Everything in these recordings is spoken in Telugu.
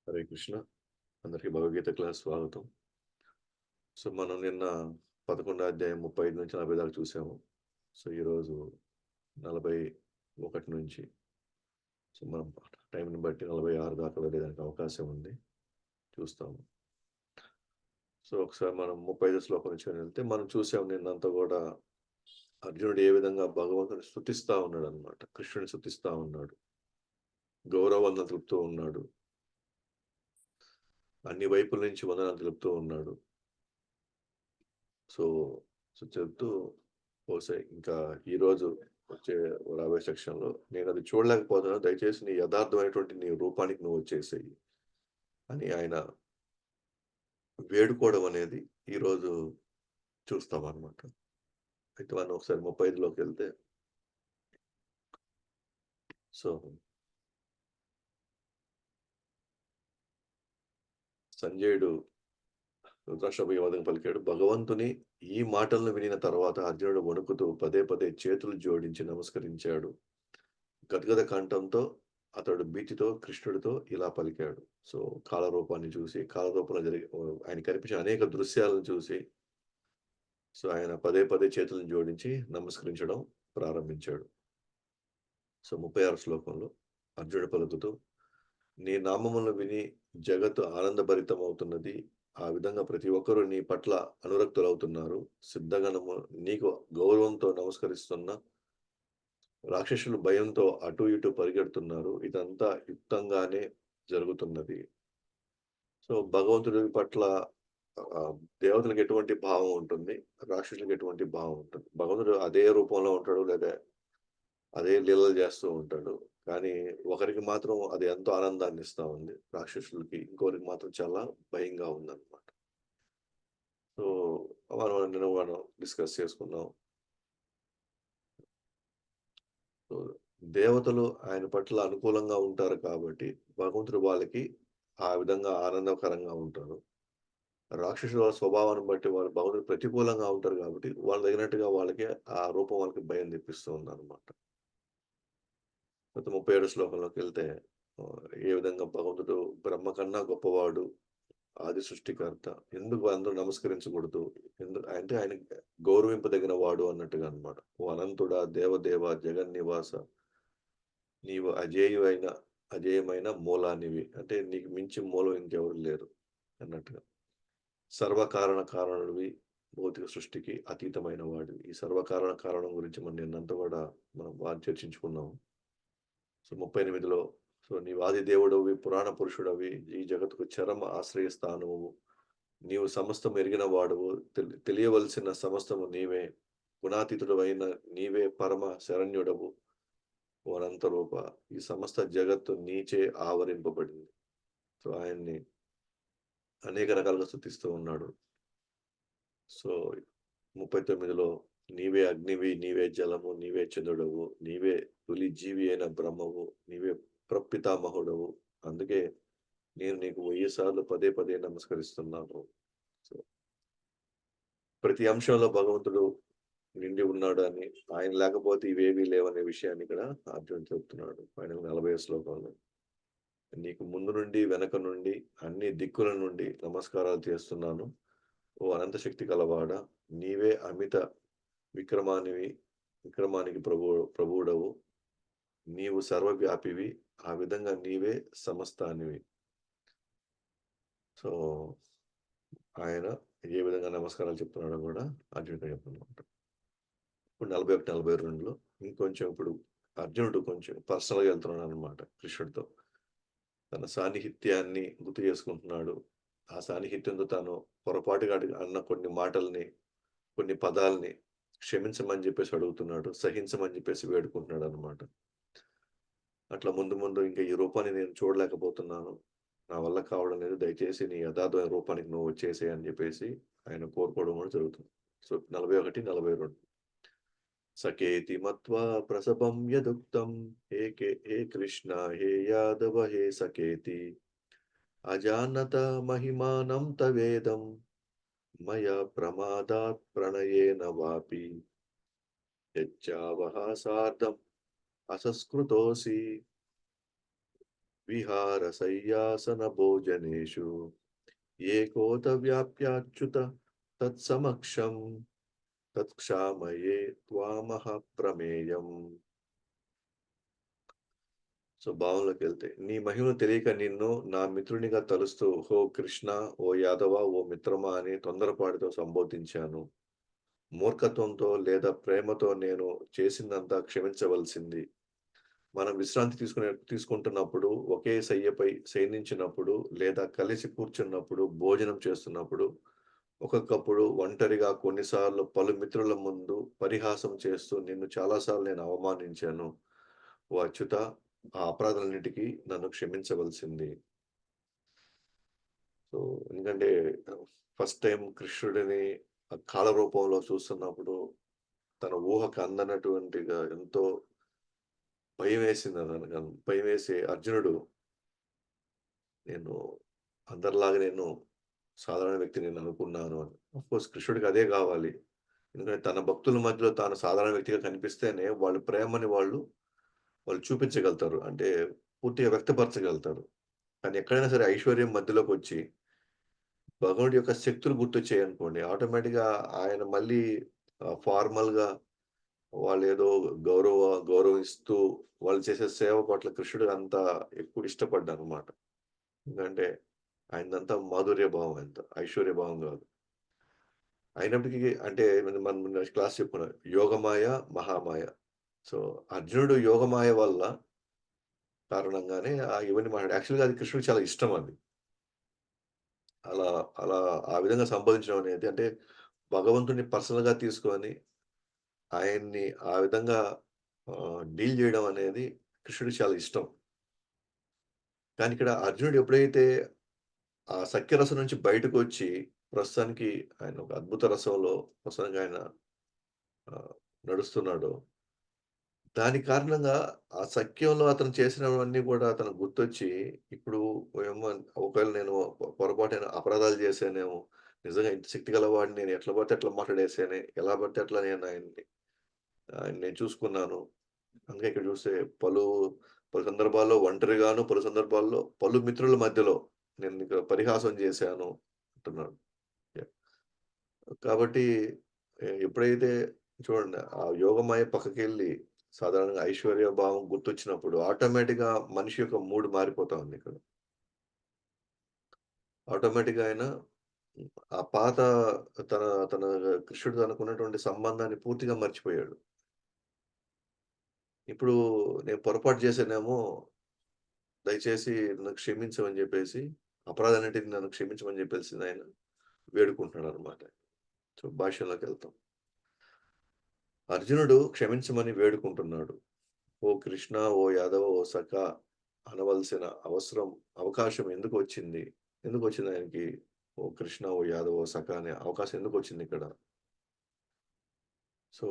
హరే కృష్ణ. అందరికీ భగవద్గీత క్లాస్ స్వాగతం. సో, మనం నిన్న 11 అధ్యాయం 35-40 దాకా చూసాము. సో, ఈరోజు 41 నుంచి మనం టైంని బట్టి 46 దాకా వెళ్ళేదానికి అవకాశం ఉంది. చూస్తాము. సో, ఒకసారి మనం 35 శ్లోకం నుంచి వెళ్తే మనం చూసాము నిన్నంతా కూడా అర్జునుడు ఏ విధంగా భగవంతుని స్తుతిస్తా ఉన్నాడనమాట. కృష్ణుడిని స్తుతిస్తా ఉన్నాడు. గౌరవందనలు తెలుపుతూ ఉన్నాడు. అన్ని వైపుల నుంచి వందనాలు తెలుపుతూ ఉన్నాడు. సో, చెప్తూ బహుశా ఇంకా ఈరోజు వచ్చే రాబోయే సెక్షన్‌లో నేనది చూడలేకపోతున్నాను. దయచేసి నీ యథార్థమైనటువంటి నీ రూపానికి నువ్వు వచ్చేసేయి అని ఆయన వేడుకోవడం అనేది ఈరోజు చూస్తామనమాట. అయితే మనం ఒకసారి 35లోకెళ్తే సో, సంజయుడు ధృతరాష్ట్రపై ఈ విధంగా పలికాడు. భగవంతుని ఈ మాటలను వినిన తర్వాత అర్జునుడు వణుకుతూ పదే పదే చేతులు జోడించి నమస్కరించాడు. గద్గద కంఠంతో అతడు భీతితో కృష్ణుడితో ఇలా పలికాడు. సో, కాలరూపాన్ని చూసి, కాలరూపంలో ఆయన కనిపించిన అనేక దృశ్యాలను చూసి, సో, ఆయన పదే పదే చేతులను జోడించి నమస్కరించడం ప్రారంభించాడు. సో, 36 శ్లోకంలో అర్జునుడు పలుకుతూ, నీ నామములను విని జగత్తు ఆనందభరితమవుతున్నది. ఆ విధంగా ప్రతి ఒక్కరూ నీ పట్ల అనురక్తులవుతున్నారు. సిద్ధగణము నీకు గౌరవంతో నమస్కరిస్తున్న రాక్షసులు భయంతో అటు ఇటు పరిగెడుతున్నారు. ఇదంతా యుక్తంగానే జరుగుతున్నది. సో, భగవంతుడి పట్ల ఆహ్, దేవతలకు ఎటువంటి భావం ఉంటుంది? రాక్షసులకు ఎటువంటి భావం ఉంటుంది? భగవంతుడు అదే రూపంలో ఉంటాడు. లేదా అదే లీలలు చేస్తూ ఉంటాడు. కానీ ఒకరికి మాత్రం అది ఎంతో ఆనందాన్ని ఇస్తా ఉంది. రాక్షసులకి. ఇంకొకరికి మాత్రం చాలా భయంగా ఉందన్నమాట. సో, మనం డిస్కస్ చేసుకున్నాం. సో, దేవతలు ఆయన పట్ల అనుకూలంగా ఉంటారు కాబట్టి, భగవంతుడు వాళ్ళకి ఆ విధంగా ఆనందకరంగా ఉంటారు. రాక్షసుల స్వభావాన్ని బట్టి వాళ్ళు భగవంతుడికి ప్రతికూలంగా ఉంటారు కాబట్టి, వాళ్ళు తగినట్టుగా వాళ్ళకి ఆ రూపం వాళ్ళకి భయం తెప్పిస్తూ ఉందన్నమాట. మొత్తం 37 శ్లోకంలోకెళ్తే ఏ విధంగా భగవంతుడు బ్రహ్మ కన్నా గొప్పవాడు, ఆది సృష్టికర్త. ఎందుకు అందరూ నమస్కరించకూడదు? అంటే ఆయన గౌరవింపదగిన వాడు అన్నట్టుగా అన్నమాట. ఓ అనంతుడా, దేవదేవ, జగన్నివాస నీవు అజేయమైన మూలానివి. అంటే నీకు మించి మూలం ఇంకెవరు లేరు అన్నట్టుగా. సర్వకారణ కారణుడివి, భౌతిక సృష్టికి అతీతమైన వాడివి. ఈ సర్వకారణ కారణం గురించి నిన్నంతా కూడా మనం బాగా చర్చించుకున్నాం. సో, 38లో సో, నీవు ఆది దేవుడవి, పురాణ పురుషుడవి, ఈ జగత్తుకు చరమ ఆశ్రయ స్థానమువు. నీవు సమస్తం ఎరిగిన వాడవు, తెలియవలసిన సమస్తము నీవే. గుణాతీతుడవైన నీవే పరమ శరణ్యుడవు. ఓ అనంత రూప, ఈ సమస్త జగత్తు నీచే ఆవరింపబడింది. సో, ఆయన్ని అనేక రకాలుగా స్తుతిస్తూ ఉన్నాడు. సో, 39లో నీవే అగ్నివి, నీవే జలము, నీవే చంద్రుడవు, నీవే తొలి జీవి అయిన బ్రహ్మవు, నీవే ప్రపితామహుడవు. అందుకే నేను నీకు 1000 సార్లు పదే పదే నమస్కరిస్తున్నాను. సో, ప్రతి అంశంలో భగవంతుడు నిండి ఉన్నాడని, ఆయన లేకపోతే ఇవేవీ లేవనే విషయాన్ని ఇక్కడ అర్జునుడు చెప్తున్నాడు. ఫైనల్ 40 శ్లోకంలో. నీకు ముందు నుండి, వెనక నుండి, అన్ని దిక్కుల నుండి నమస్కారాలు చేస్తున్నాను. ఓ అనంత శక్తి కలవాడా! నీవే అమిత విక్రమానివి విక్రమానికి ప్రభువుడవు. నీవు సర్వవ్యాపివి. ఆ విధంగా నీవే సమస్తానివి. సో, ఆయన ఏ విధంగా నమస్కారాలు చెప్తున్నాడో గూడా అర్జునుడితో చెప్తున్నమాట. ఇప్పుడు 41, 42లో ఇంకొంచెం ఇప్పుడు అర్జునుడు కొంచెం పర్సనల్‌గా వెళ్తున్నాడనమాట కృష్ణుడితో. తన సాన్నిహిత్యాన్ని గుర్తు చేసుకుంటున్నాడు. ఆ సాన్నిహిత్యంతో తాను పొరపాటుగా అన్న కొన్ని మాటల్ని, కొన్ని పదాల్ని క్షమించమని జెప్పేసి అడుగుతున్నాడు. సహించమని జెప్పేసి వేడుకుంటున్నాడనమాట. అట్లా ముందు ముందు ఇంకా ఈ రూపాన్ని నేను చూడలేకపోతున్నాను. నా వల్ల కావడం లేదు. దయచేసి నీ యథార్థమైన రూపానికి నువ్వు వచ్చేసేయి అని జెప్పేసి ఆయన కోరుకోవడం గూడా జరుగుతుంది. సో, 41, 42 సఖేతి మత్వా ప్రసభం యదుక్తం హే కృష్ణ హే యాదవ హే సఖేతి అజానత మహిమానం తవేదం మయా ప్రమాదాత్ ప్రణయేన వాపి యచ్చావహ సార్ధం అసస్కృతోసి. విహారశయ్యాసనభోజనేషు ఏకోతవ్యాప్యాచ్యుత తత్సమక్షం తత్క్షామయే త్వామహ ప్రమేయం. సో, భావంలోకెళ్తే, నీ మహిమను తెలియక నిన్ను నా మిత్రునిగా తలుస్తూ, ఓ కృష్ణ, ఓ యాదవ, ఓ మిత్రమా అని తొందరపాటుతో సంబోధించాను. మూర్ఖత్వంతో లేదా ప్రేమతో నేను చేసిందంతా క్షమించవలసింది. మనం విశ్రాంతి తీసుకుంటున్నప్పుడు, ఒకే శయ్యపై శయనించినప్పుడు, లేదా కలిసి కూర్చున్నప్పుడు, భోజనం చేస్తున్నప్పుడు, ఒక్కొక్కప్పుడు ఒంటరిగా కొన్నిసార్లు పలు మిత్రుల ముందు పరిహాసం చేస్తూ నిన్ను చాలా సార్లు నేను అవమానించాను. ఓ అచ్యుతా! ఆ అపరాధాలన్నిటికి నన్ను క్షమించవలసింది. సో, ఎందుకంటే ఫస్ట్ టైమ్ కృష్ణుడిని ఆ కాల రూపంలో చూస్తున్నప్పుడు తన ఊహకు అందనటువంటిగా ఎంతో భయమేసింది అతనికి. భయమేసి అర్జునుడు నేను అందరిలాగా నేను సాధారణ వ్యక్తిని నేను అనుకున్నాను అని. ఆఫ్‌కోర్స్ కృష్ణుడికి అదే గావాలి. ఎందుకంటే తన భక్తుల మధ్యలో తాను సాధారణ వ్యక్తిగా కనిపిస్తేనే వాళ్ళ ప్రేమని వాళ్ళు చూపించగలుగుతారు. అంటే పూర్తిగా వ్యక్తపరచగలుగుతారు. కానీ ఎక్కడైనా సరే ఐశ్వర్యం మధ్యలోకొచ్చి భగవానుడి యొక్క శక్తులు గుర్తొచ్చాయనుకోండి, ఆటోమేటిక్‌గా ఆయన మళ్ళీ ఫార్మల్‌గా వాళ్ళేదో గౌరవ గౌరవిస్తూ వాళ్ళు చేసే సేవ పట్ల కృష్ణుడు అంత ఎక్కువ ఇష్టపడ్డనమాట. ఎందుకంటే ఆయనదంతా మాధుర్య భావం అంతా. ఐశ్వర్య భావం గాదు. అయినప్పటికీ అంటే మనం క్లాస్ చెప్పుకున్నాం. యోగమాయ, మహామాయ. సో, అర్జునుడు యోగమాయ వల్ల కారణంగానే ఇవన్నీ మాట్లాడాడు. యాక్చువల్‌గా అది కృష్ణుడికి చాలా ఇష్టం అది. అలా అలా ఆ విధంగా సంబోధించడం అనేది అంటే భగవంతుడిని పర్సనల్‌గా తీసుకొని ఆయన్ని ఆ విధంగా డీల్ జేయడం అనేది కృష్ణుడికి చాలా ఇష్టం. కానీ ఇక్కడ అర్జునుడు ఎప్పుడైతే ఆ సఖ్యరసం నుంచి బయటకొచ్చి ప్రస్తుతానికి ఆయన ఒక అద్భుత రసంలో ప్రస్తుతానికి ఆయన ఆహ్, నడుస్తున్నాడో, దాని కారణంగా ఆ సఖ్యంలో అతను చేసినవన్నీ గూడా అతనికి గుర్తొచ్చి, ఇప్పుడు ఏమో ఒకవేళ నేను పొరపాటైన అపరాధాలు చేశానేమో, నిజంగా ఇంత శక్తి గలవాడిని నేను ఎట్లా పడితే అట్లా మాట్లాడేసానే, ఎలా పడితే అట్లా నేను ఆయన్ని నేను చూసుకున్నాను. అందుకే ఇక్కడ చూస్తే పలు పలు సందర్భాల్లో ఒంటరిగాను, పలు సందర్భాల్లో పలు మిత్రుల మధ్యలో నేను నీకు పరిహాసం చేశాను అంటున్నాడు. యాహ్! కాబట్టి ఎప్పుడైతే చూడండి ఆ యోగమాయ పక్కకెళ్ళి సాధారణంగా ఐశ్వర్య భావం గుర్తొచ్చినప్పుడు ఆటోమేటిక్‌గా మనిషి యొక్క మూడ్ మారిపోతా ఉంది ఇక్కడ. ఆటోమేటిక్‌గా ఆయన ఆ పాత తన తన కృష్ణుడితో అనుకున్నటువంటి సంబంధాన్ని పూర్తిగా మర్చిపోయాడు. ఇప్పుడు నేను పొరపాటు చేశానేమో దయచేసి నన్ను క్షమించమని జెప్పేసి, అపరాధన్నిటిని నన్ను క్షమించమని జెప్పేసి ఆయన వేడుకుంటున్నాడనమాట. సో, భాష్యంలోకెళ్తాం. అర్జునుడు క్షమించమని వేడుకుంటున్నాడు. ఓ కృష్ణ, ఓ యాదవ, ఓ సఖా అనవలసిన అవకాశం ఎందుకొచ్చింది? ఎందుకొచ్చింది ఆయనకి? ఓ కృష్ణ, ఓ యాదవ, ఓ సఖా అనే అవకాశం ఎందుకొచ్చిందిక్కడ? సో,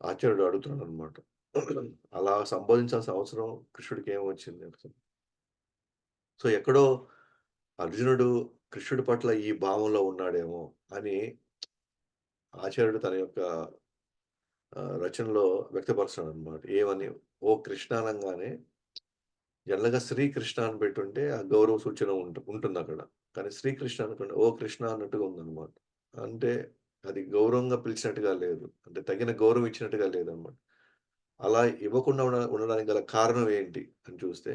ఆచార్యుడు అడుగుతున్నాడనమాట. అలా సంబోధించాల్సిన అవసరం కృష్ణుడికేమొచ్చింది అసలు? సో, ఎక్కడో అర్జునుడు కృష్ణుడి పట్ల ఈ భావంలో ఉన్నాడేమో అని ఆచార్యుడు తన యొక్క రచనలో వ్యక్తపరుస్తాడనమాట. ఏమని? ఓ కృష్ణ అనంగానే జనరల్‌గా శ్రీకృష్ణ అని పెట్టుంటే ఆ గౌరవ సూచన ఉంటుందక్కడ. కానీ శ్రీకృష్ణ అనకుండా ఓ కృష్ణ అన్నట్టుగా ఉందనమాట. అంటే అది గౌరవంగా పిలిచినట్టుగా లేదు. అంటే తగిన గౌరవం ఇచ్చినట్టుగా లేదనమాట. అలా ఇవ్వకుండా ఉండడానికి గల కారణం ఏంటి అని చూస్తే,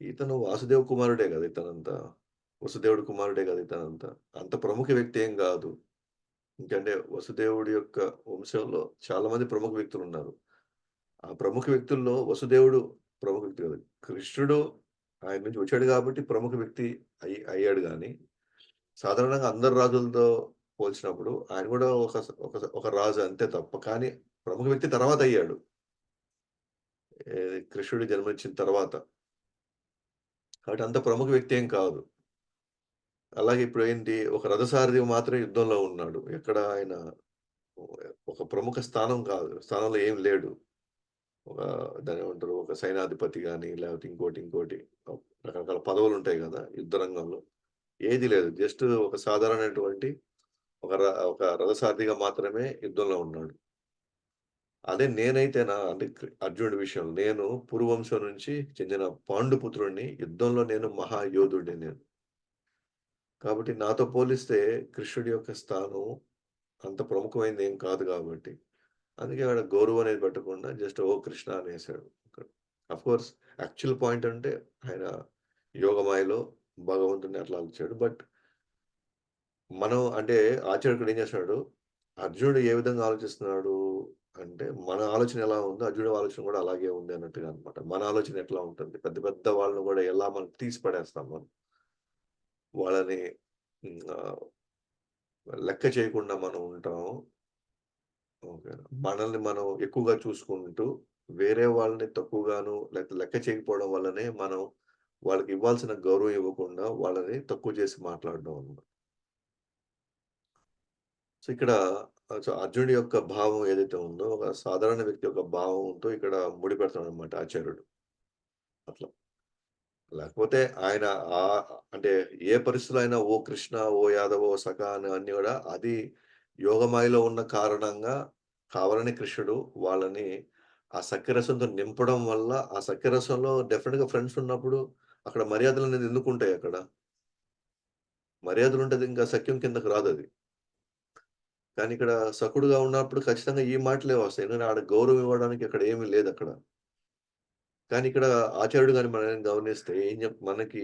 ఇతను వాసుదేవ కుమారుడే గదా! ఇతనంతా. వసుదేవుడి కుమారుడే గదా! ఇతనంతా. అంత ప్రముఖ వ్యక్తి ఏం గాదు. ఎందుకంటే వసుదేవుడి యొక్క వంశంలో చాలా మంది ప్రముఖ వ్యక్తులున్నారు. ఆ ప్రముఖ వ్యక్తుల్లో వసుదేవుడు ప్రముఖ వ్యక్తి కాదు. కృష్ణుడు ఆయన నుంచి వచ్చాడు గాబట్టి ప్రముఖ వ్యక్తి అయ్యాడు గానీ, సాధారణంగా అందరు రాజులతో పోల్చినప్పుడు ఆయన గూడా ఒక రాజు అంతే తప్ప. కానీ ప్రముఖ వ్యక్తి తర్వాత అయ్యాడు. ఏది కృష్ణుడు జన్మించిన తర్వాత. కాబట్టి అంత ప్రముఖ వ్యక్తి ఏం కాదు. అలాగే ఇప్పుడేంటి ఒక రథసారథి మాత్రమే యుద్ధంలో ఉన్నాడు. ఎక్కడ ఆయన ఒక ప్రముఖ స్థానం కాదు. స్థానంలో ఏమి లేడు. ఒక దాన్నేమంటారు? ఒక సైనాధిపతి గాని, లేకపోతే ఇంకోటి రకరకాల పదవులుంటాయి గదా! యుద్ధ రంగంలో. ఏది లేదు. జస్ట్ ఒక సాధారణమైనటువంటి ఒక రథసారథిగా మాత్రమే యుద్ధంలో ఉన్నాడు. అదే నేనైతేనా అంటే అర్జునుడి విషయంలో నేను పురువంశం నుంచి చెందిన పాండుపుత్రుడిని. యుద్ధంలో నేను మహాయోధుడిని నేను. కాబట్టి నాతో పోలిస్తే కృష్ణుడి యొక్క స్థానం అంత ప్రముఖమైనది ఏం కాదు కాబట్టి, అందుకే ఆడ గౌరవం అనేది పెట్టకుండా జస్ట్ ఓ కృష్ణ అనేసాడు. ఆఫ్‌కోర్స్ యాక్చువల్ పాయింట్ అంటే ఆయన యోగమాయలో భగవంతుడిని అట్లా ఇచ్చాడు. బట్ మనం అంటే ఆచార్యుడు ఏం చేస్తున్నాడు, అర్జునుడు ఏ విధంగా ఆలోచిస్తున్నాడు అంటే, మన ఆలోచన ఎలా ఉందో అర్జునుడి ఆలోచన కూడా అలాగే ఉంది అన్నట్టుగా అన్నమాట. మన ఆలోచన ఎట్లా ఉంటుంది, పెద్ద పెద్ద వాళ్ళని కూడా ఎలా మనం తీసి పడేస్తాం మనం. వాళ్ళని లెక్క చేయకుండా మనం ఉంటాం. ఓకే. మనల్ని మనం ఎక్కువగా చూసుకుంటూ, వేరే వాళ్ళని తక్కువగాను లేకపోతే లెక్క చేయకపోవడం వల్లనే మనం వాళ్ళకి ఇవ్వాల్సిన గౌరవం ఇవ్వకుండా వాళ్ళని తక్కువ చేసి మాట్లాడడం అన్నమాట. సో, ఇక్కడ అర్జునుడి యొక్క భావం ఏదైతే ఉందో, ఒక సాధారణ వ్యక్తి యొక్క భావంతో ఇక్కడ ముడిపెడతాడన్నమాట ఆచార్యుడు. అట్లా. లేకపోతే ఆయన అంటే ఏ పరిస్థితిలో అయినా ఓ కృష్ణ, ఓ యాదవ, ఓ సఖా అని అన్నీ గూడా అది యోగమాయలో ఉన్న కారణంగా కావాలని కృష్ణుడు వాళ్ళని ఆ సఖ్యరసంతో నింపడం వల్ల, ఆ సఖ్యరసంలో డెఫినిట్‌గా ఫ్రెండ్స్ ఉన్నప్పుడు అక్కడ మర్యాదలనేది ఎందుకుంటాయి అక్కడ? మర్యాదలుంటే అది ఇంకా సఖ్యం కిందకి రాదది. కానీ ఇక్కడ సఖుడుగా ఉన్నప్పుడు ఖచ్చితంగా ఈ మాటలే వస్తాయి. ఎందుకంటే ఆడ గౌరవం ఇవ్వడానికి అక్కడ ఏమి లేదక్కడ. కానీ ఇక్కడ ఆచార్యుడు గాని మనం గమనిస్తే ఏం మనకి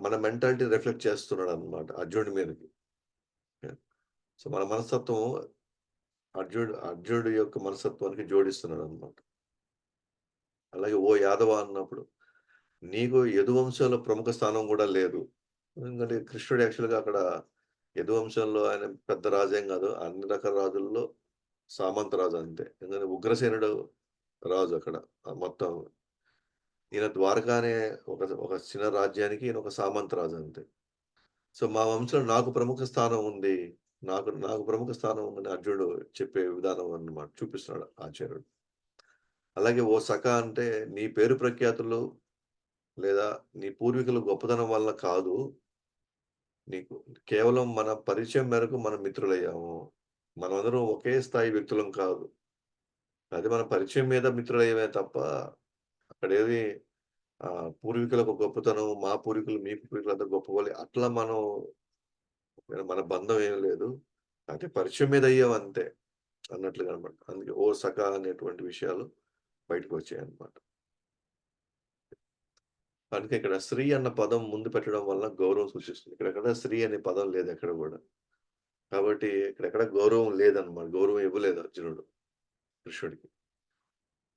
మన మెంటాలిటీ రిఫ్లెక్ట్ చేస్తున్నాడన్నమాట అర్జునుడి మీదకి. సో, మన మనస్తత్వం అర్జునుడి యొక్క మనస్తత్వానికి జోడిస్తున్నాడన్నమాట. అలాగే ఓ యాదవ అన్నప్పుడు నీకు యదువంశంలో ప్రముఖ స్థానం గూడా లేదు. ఎందుకంటే కృష్ణుడు యాక్చువల్‌గా అక్కడ యదువంశంలో ఆయన పెద్ద రాజేం గాదు. అన్ని రకాల రాజుల్లో సామంత రాజు అంతే. ఎందుకంటే ఉగ్రసేనుడు రాజు అక్కడ. మొత్తం ఈయన ద్వారక అనే ఒక చిన్న రాజ్యానికి ఈయన ఒక సామంత రాజు అంతే. సో, మా వంశంలో నాకు ప్రముఖ స్థానం ఉంది. నాకు ప్రముఖ స్థానం ఉందని అర్జునుడు చెప్పే విధానం అన్నమాట చూపిస్తున్నాడు ఆచార్యుడు. అలాగే ఓ సఖా అంటే నీ పేరు ప్రఖ్యాతులు లేదా నీ పూర్వీకుల గొప్పతనం వల్ల కాదు. నీకు కేవలం మన పరిచయం మేరకు మనం మిత్రులయ్యాము. మనమందరం ఒకే స్థాయి వ్యక్తులం కాదు. అది మన పరిచయం మీద మిత్రులయ్యామే తప్ప అక్కడేవి పూర్వీకులకు గొప్పతనం, మా పూర్వీకులు, మీ పూర్వీకులందరూ గొప్పవాళ్ళే అట్లా మన బంధం ఏమి లేదు. అంటే పరిచయం మీద అయ్యాం అంతే అన్నట్లుగా అన్నమాట. అందుకే ఓ సఖా అనేటువంటి విషయాలు బయటకొచ్చాయన్నమాట. అందుకే ఇక్కడ శ్రీ అన్న పదం ముందు పెట్టడం వల్ల గౌరవం సూచిస్తుంది. ఇక్కడెక్కడ శ్రీ అనే పదం లేదెక్కడ గూడా. కాబట్టి ఇక్కడెక్కడ గౌరవం లేదన్నమాట. గౌరవం ఇవ్వలేదు అర్జునుడు కృష్ణుడికి.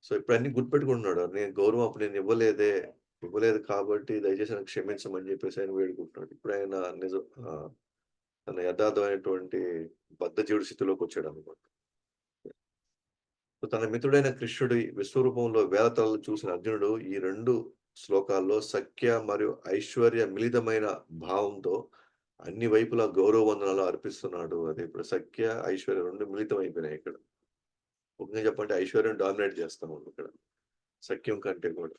సో, ఇప్పుడన్నీ గుర్తుపెట్టుకుంటున్నాడు. నేను గౌరవం అప్పుడు నేను ఇవ్వలేదు కాబట్టి దయచేసి నన్ను క్షమించమని జెప్పేసి ఆయన వేడుకుంటున్నాడు. ఇప్పుడాయన తన యథార్థమైనటువంటి బద్ధజీవుడి స్థితిలోకొచ్చాడన్నమాట. తన మిత్రుడైన కృష్ణుడి విశ్వరూపంలో వేలతలలు చూసిన అర్జునుడు ఈ 2 శ్లోకాల్లో సఖ్య మరియు ఐశ్వర్య మిళితమైన భావంతో అన్ని వైపులా గౌరవ వందనాలు అర్పిస్తున్నాడు. అది ఇప్పుడు సఖ్య, ఐశ్వర్య 2 మిళితం అయిపోయినాయి ఇక్కడ. ముఖ్యంగా చెప్పంటే ఐశ్వర్యం డామినేట్ చేస్తా ఉంది ఇక్కడ. సఖ్యం కంటే కూడా.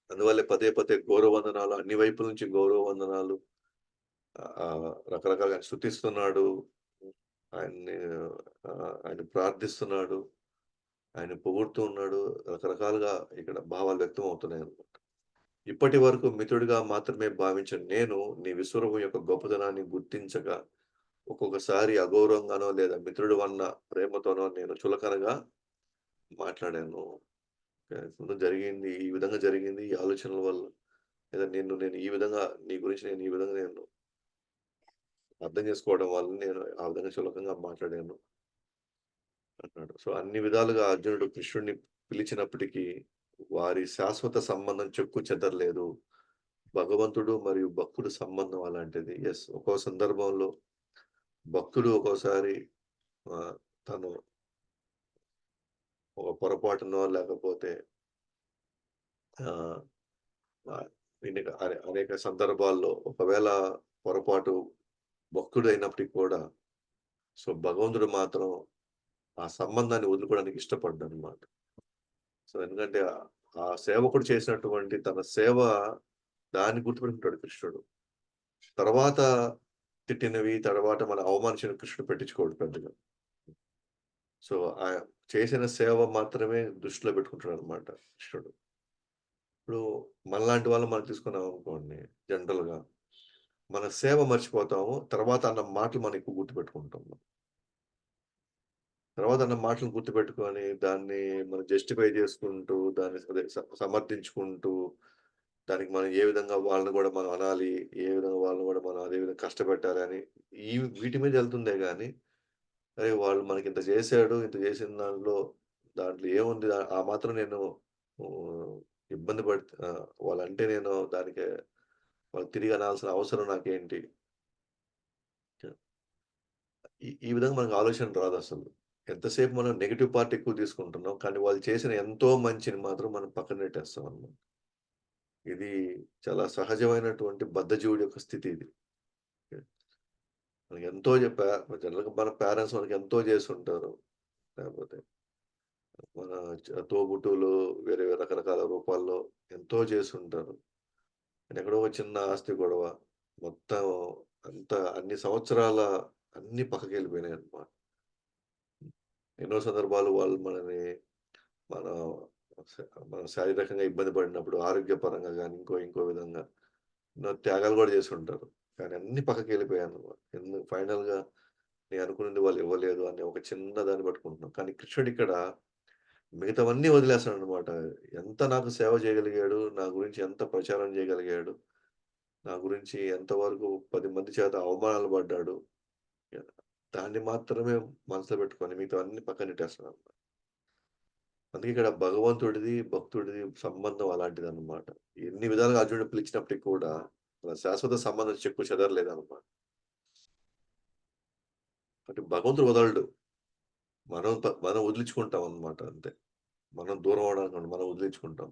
అందువల్లే పదే పదే గౌరవ వందనాలు అన్ని వైపుల నుంచి గౌరవ వందనాలు రకరకాలుగా స్తుతిస్తున్నాడు. ఆయన్ని ఆయన ప్రార్థిస్తున్నాడు. ఆయన పొగుడుతూ ఉన్నాడు. రకరకాలుగా ఇక్కడ భావాలు వ్యక్తం అవుతున్నాయన్నమాట. ఇప్పటి వరకు మిత్రుడిగా మాత్రమే భావించిన నేను, నీ విశ్వరూపం యొక్క గొప్పతనాన్ని గుర్తించక, ఒక్కొక్కసారి అగౌరవంగానో లేదా మిత్రుడు అన్న ప్రేమతోనో నేను చులకనగా మాట్లాడాను. ముందు జరిగింది, ఈ విధంగా జరిగింది. ఈ ఆలోచనల వల్ల లేదా నేను ఈ విధంగా నీ గురించి నేను ఈ విధంగా నేను అర్థం చేసుకోవడం వల్ల నేను ఆ విధంగా చులకనగా మాట్లాడాను అన్నాడు. సో, అన్ని విధాలుగా అర్జునుడు కృష్ణుడిని పిలిచినప్పటికీ వారి శాశ్వత సంబంధం చెక్కు చెదరలేదు. భగవంతుడు మరియు భక్తుడు సంబంధం అలాంటిది. యెస్. ఒక్కో సందర్భంలో భక్తుడు ఒక్కోసారి ఆహ్, తను ఒక పొరపాటునో లేకపోతే ఆహ్, ఆహ్, అనేక సందర్భాల్లో ఒకవేళ పొరపాటు భక్తుడైనప్పటికి కూడా సో, భగవంతుడు మాత్రం ఆ సంబంధాన్ని వదులుకోవడానికి ఇష్టపడడనమాట. సో, ఎందుకంటే ఆ సేవకుడు చేసినటువంటి తన సేవ దాన్ని గుర్తుపెట్టుకుంటాడు కృష్ణుడు. తర్వాత తిట్టినవి, తర్వాత మన అవమానించిన కృష్ణుడు పట్టించుకోడు పెద్దగా. సో, చేసిన సేవ మాత్రమే దృష్టిలో పెట్టుకుంటాడనమాట కృష్ణుడు. ఇప్పుడు మనలాంటి వాళ్ళని మనం తీసుకున్నామనుకోండి జనరల్‌గా, మన సేవ మర్చిపోతాము. తర్వాత అన్న మాటలు మనం ఎక్కువ గుర్తుపెట్టుకుంటాము. తర్వాత అన్న మాటలను గుర్తుపెట్టుకొని, దాన్ని మనం జస్టిఫై చేసుకుంటూ, దాన్ని అదే సమర్థించుకుంటూ, దానికి మనం ఏ విధంగా వాళ్ళని గూడా మనం అనాలి, ఏ విధంగా వాళ్ళని గూడా మనం అదే విధంగా కష్టపెట్టాలి అని వీటి మీద ఎళ్తుందే గానీ, అరే! వాళ్ళు మనకింత చేశాడు, ఇంత చేసిన దాంట్లో ఏముంది ఆ మాత్రం నేను హ్మ్, ఇబ్బంది వాళ్ళంటే నేను దానికి వాళ్ళకి తిరిగి అనాల్సిన అవసరం నాకేంటి? ఈ విధంగా మనకు ఆలోచన రాదసలు. ఎంతసేపు మనం నెగెటివ్ పార్ట్ ఎక్కువ తీసుకుంటున్నాం. కానీ వాళ్ళు చేసిన ఎంతో మంచిని మాత్రం మనం పక్కన నెట్టేస్తామనమాట. ఇది చాలా సహజమైనటువంటి బద్ధజీవుడి యొక్క స్థితి ఇది. మనకెంతో జనరల్‌గా మన పేరెంట్స్ మనకెంతో చేసుంటారు. లేకపోతే మన తోబుట్టువులు వేరే రకరకాల రూపాల్లో ఎంతో చేసుంటారు. కానీ ఎక్కడో ఒక చిన్న ఆస్తి గొడవ మొత్తం అంతా అన్ని సంవత్సరాల అన్నీ పక్కకెళ్ళిపోయినాయన్నమాట. ఎన్నో సందర్భాలు వాళ్ళు మన స మనం శారీరకంగా ఇబ్బంది పడినప్పుడు ఆరోగ్యపరంగా గాని, ఇంకో విధంగా ఎన్నో త్యాగాలు గూడా చేసుంటారు. కానీ అన్నీ పక్కకెళ్ళిపోయాయన్నమాట. ఫైనల్‌గా నేను అనుకున్నది వాళ్ళు ఇవ్వలేదు అనే ఒక చిన్న దాన్ని పట్టుకుంటున్నాం. కానీ కృష్ణుడిక్కడ మిగతావన్నీ వదిలేస్తాడనమాట. ఎంత నాకు సేవ చేయగలిగాడు, నా గురించి ఎంత ప్రచారం చేయగలిగాడు, నా గురించి ఎంతవరకు 10 మంది చేత అవమానాలు పడ్డాడు. దాన్ని మాత్రమే మనసులో పెట్టుకొని మిగతావన్నీ పక్కనెట్టేస్తాడనమాట. అందుకే ఇక్కడ భగవంతుడిది, భక్తుడిది సంబంధం అలాంటిదనమాట. ఎన్ని విధాలుగా అర్జునుడు పిలిచినప్పటికి కూడా శాశ్వత సంబంధం చెక్కు చెదరలేదనమాట. అంటే భగవంతుడు వదలడు. మనం వదిలించుకుంటామనమాట అంతే. మనం దూరం అవ్వడానికి మనం వదిలించుకుంటాం.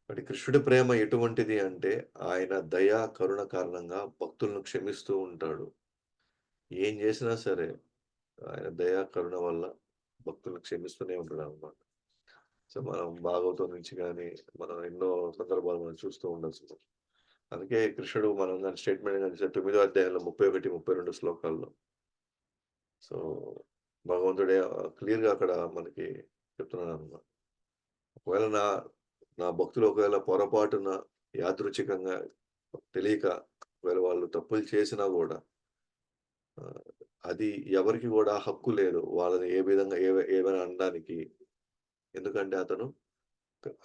అంటే కృష్ణుడి ప్రేమ ఎటువంటిది అంటే, ఆయన దయ, కరుణ కారణంగా భక్తులను క్షమిస్తూ ఉంటాడు. ఏం చేసినా సరే, ఆయన దయ, కరుణ వల్ల భక్తులను క్షమిస్తూనే ఉంటాడనమాట. సో, మనం భాగవతం నుంచి గాని, మనం ఎన్నో సందర్భాలు మనం చూస్తూ ఉండొచ్చు. అందుకే కృష్ణుడు మనం గాని స్టేట్‌మెంట్ గాని చూస్తే 9 అధ్యాయంలో 31, 32 శ్లోకాల్లో సో, భగవంతుడే క్లియర్‌గా అక్కడ మనకి చెప్తున్నాడనమాట. ఒకవేళ నా భక్తులు ఒకవేళ పొరపాటున యాదృచ్ఛికంగా తెలియక ఒకవేళ వాళ్ళు తప్పులు చేసినా గూడా ఆహ్, అది ఎవరికీ గూడా హక్కు లేదు. వాళ్ళని ఏ విధంగా ఏమైనా అనడానికి. ఎందుకంటే అతను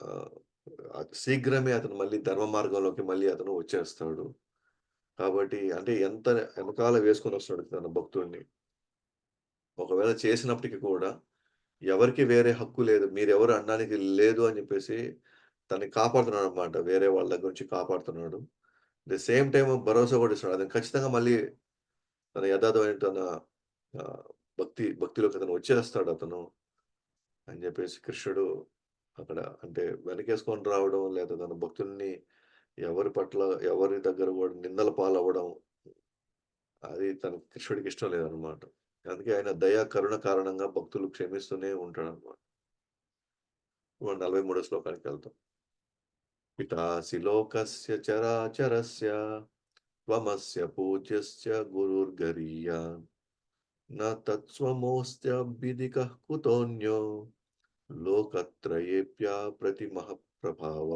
ఆహ్, శీఘ్రమే అతను మళ్ళీ ధర్మ మార్గంలోకి మళ్ళీ అతను వచ్చేస్తాడు. కాబట్టి అంటే ఎంత ఎనకాల వేసుకొనొస్తాడు తన భక్తుడిని. ఒకవేళ చేసినప్పటికి కూడా ఎవరికీ వేరే హక్కు లేదు. మీరెవరు అనడానికి లేదు అని జెప్పేసి తనని కాపాడుతున్నాడనమాట. వేరే వాళ్ళ దగ్గర నుంచి కాపాడుతున్నాడు. అట్ ది సేమ్ టైమ్ భరోసా గూడా ఇస్తున్నాడు. అతను ఖచ్చితంగా మళ్ళీ తన యథార్థమైన ఆహ్, భక్తిలోకి అతను వచ్చేస్తాడతను అని జెప్పేసి కృష్ణుడు అక్కడ అంటే వెనకేసుకొని రావడం లేదా తన భక్తుల్ని ఎవరి పట్ల ఎవరి దగ్గర గూడా నిందల పాలవ్వడం అది కృష్ణుడికి ఇష్టం లేదనమాట. అందుకే ఆయన దయ, కరుణ కారణంగా భక్తులు క్షమిస్తూనే ఉంటాడనమాట. 43 శ్లోకానికెళ్తాం. పితాసి లోకస్య చరాచరస్య త్వమస్య పూజ్యస్య గురుర్గరీయాన్ న తత్స్వమోऽస్త్యభిధికः కుతోऽన్యో లోకత్రయేऽప్యప్రతిమః ప్రభావ.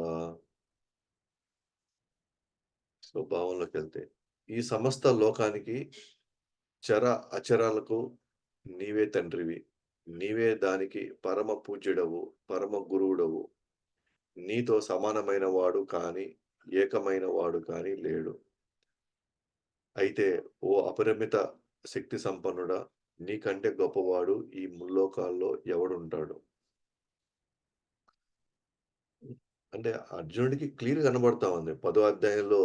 స్వభావంలోకెళ్తే ఈ సమస్త లోకానికి చర అచరాలకు నీవే తండ్రివి. నీవే దానికి పరమ పూజ్యుడవు, పరమ గురువుడవు. నీతో సమానమైన వాడు కానీ, ఏకమైన వాడు కానీ లేడు. అయితే ఓ అపరిమిత శక్తి సంపన్నుడా! నీకంటే గొప్పవాడు ఈ ముల్లోకాల్లో ఎవడుంటాడు? అంటే అర్జునుడికి క్లియర్‌గా కనబడతా ఉంది. 10 అధ్యాయంలో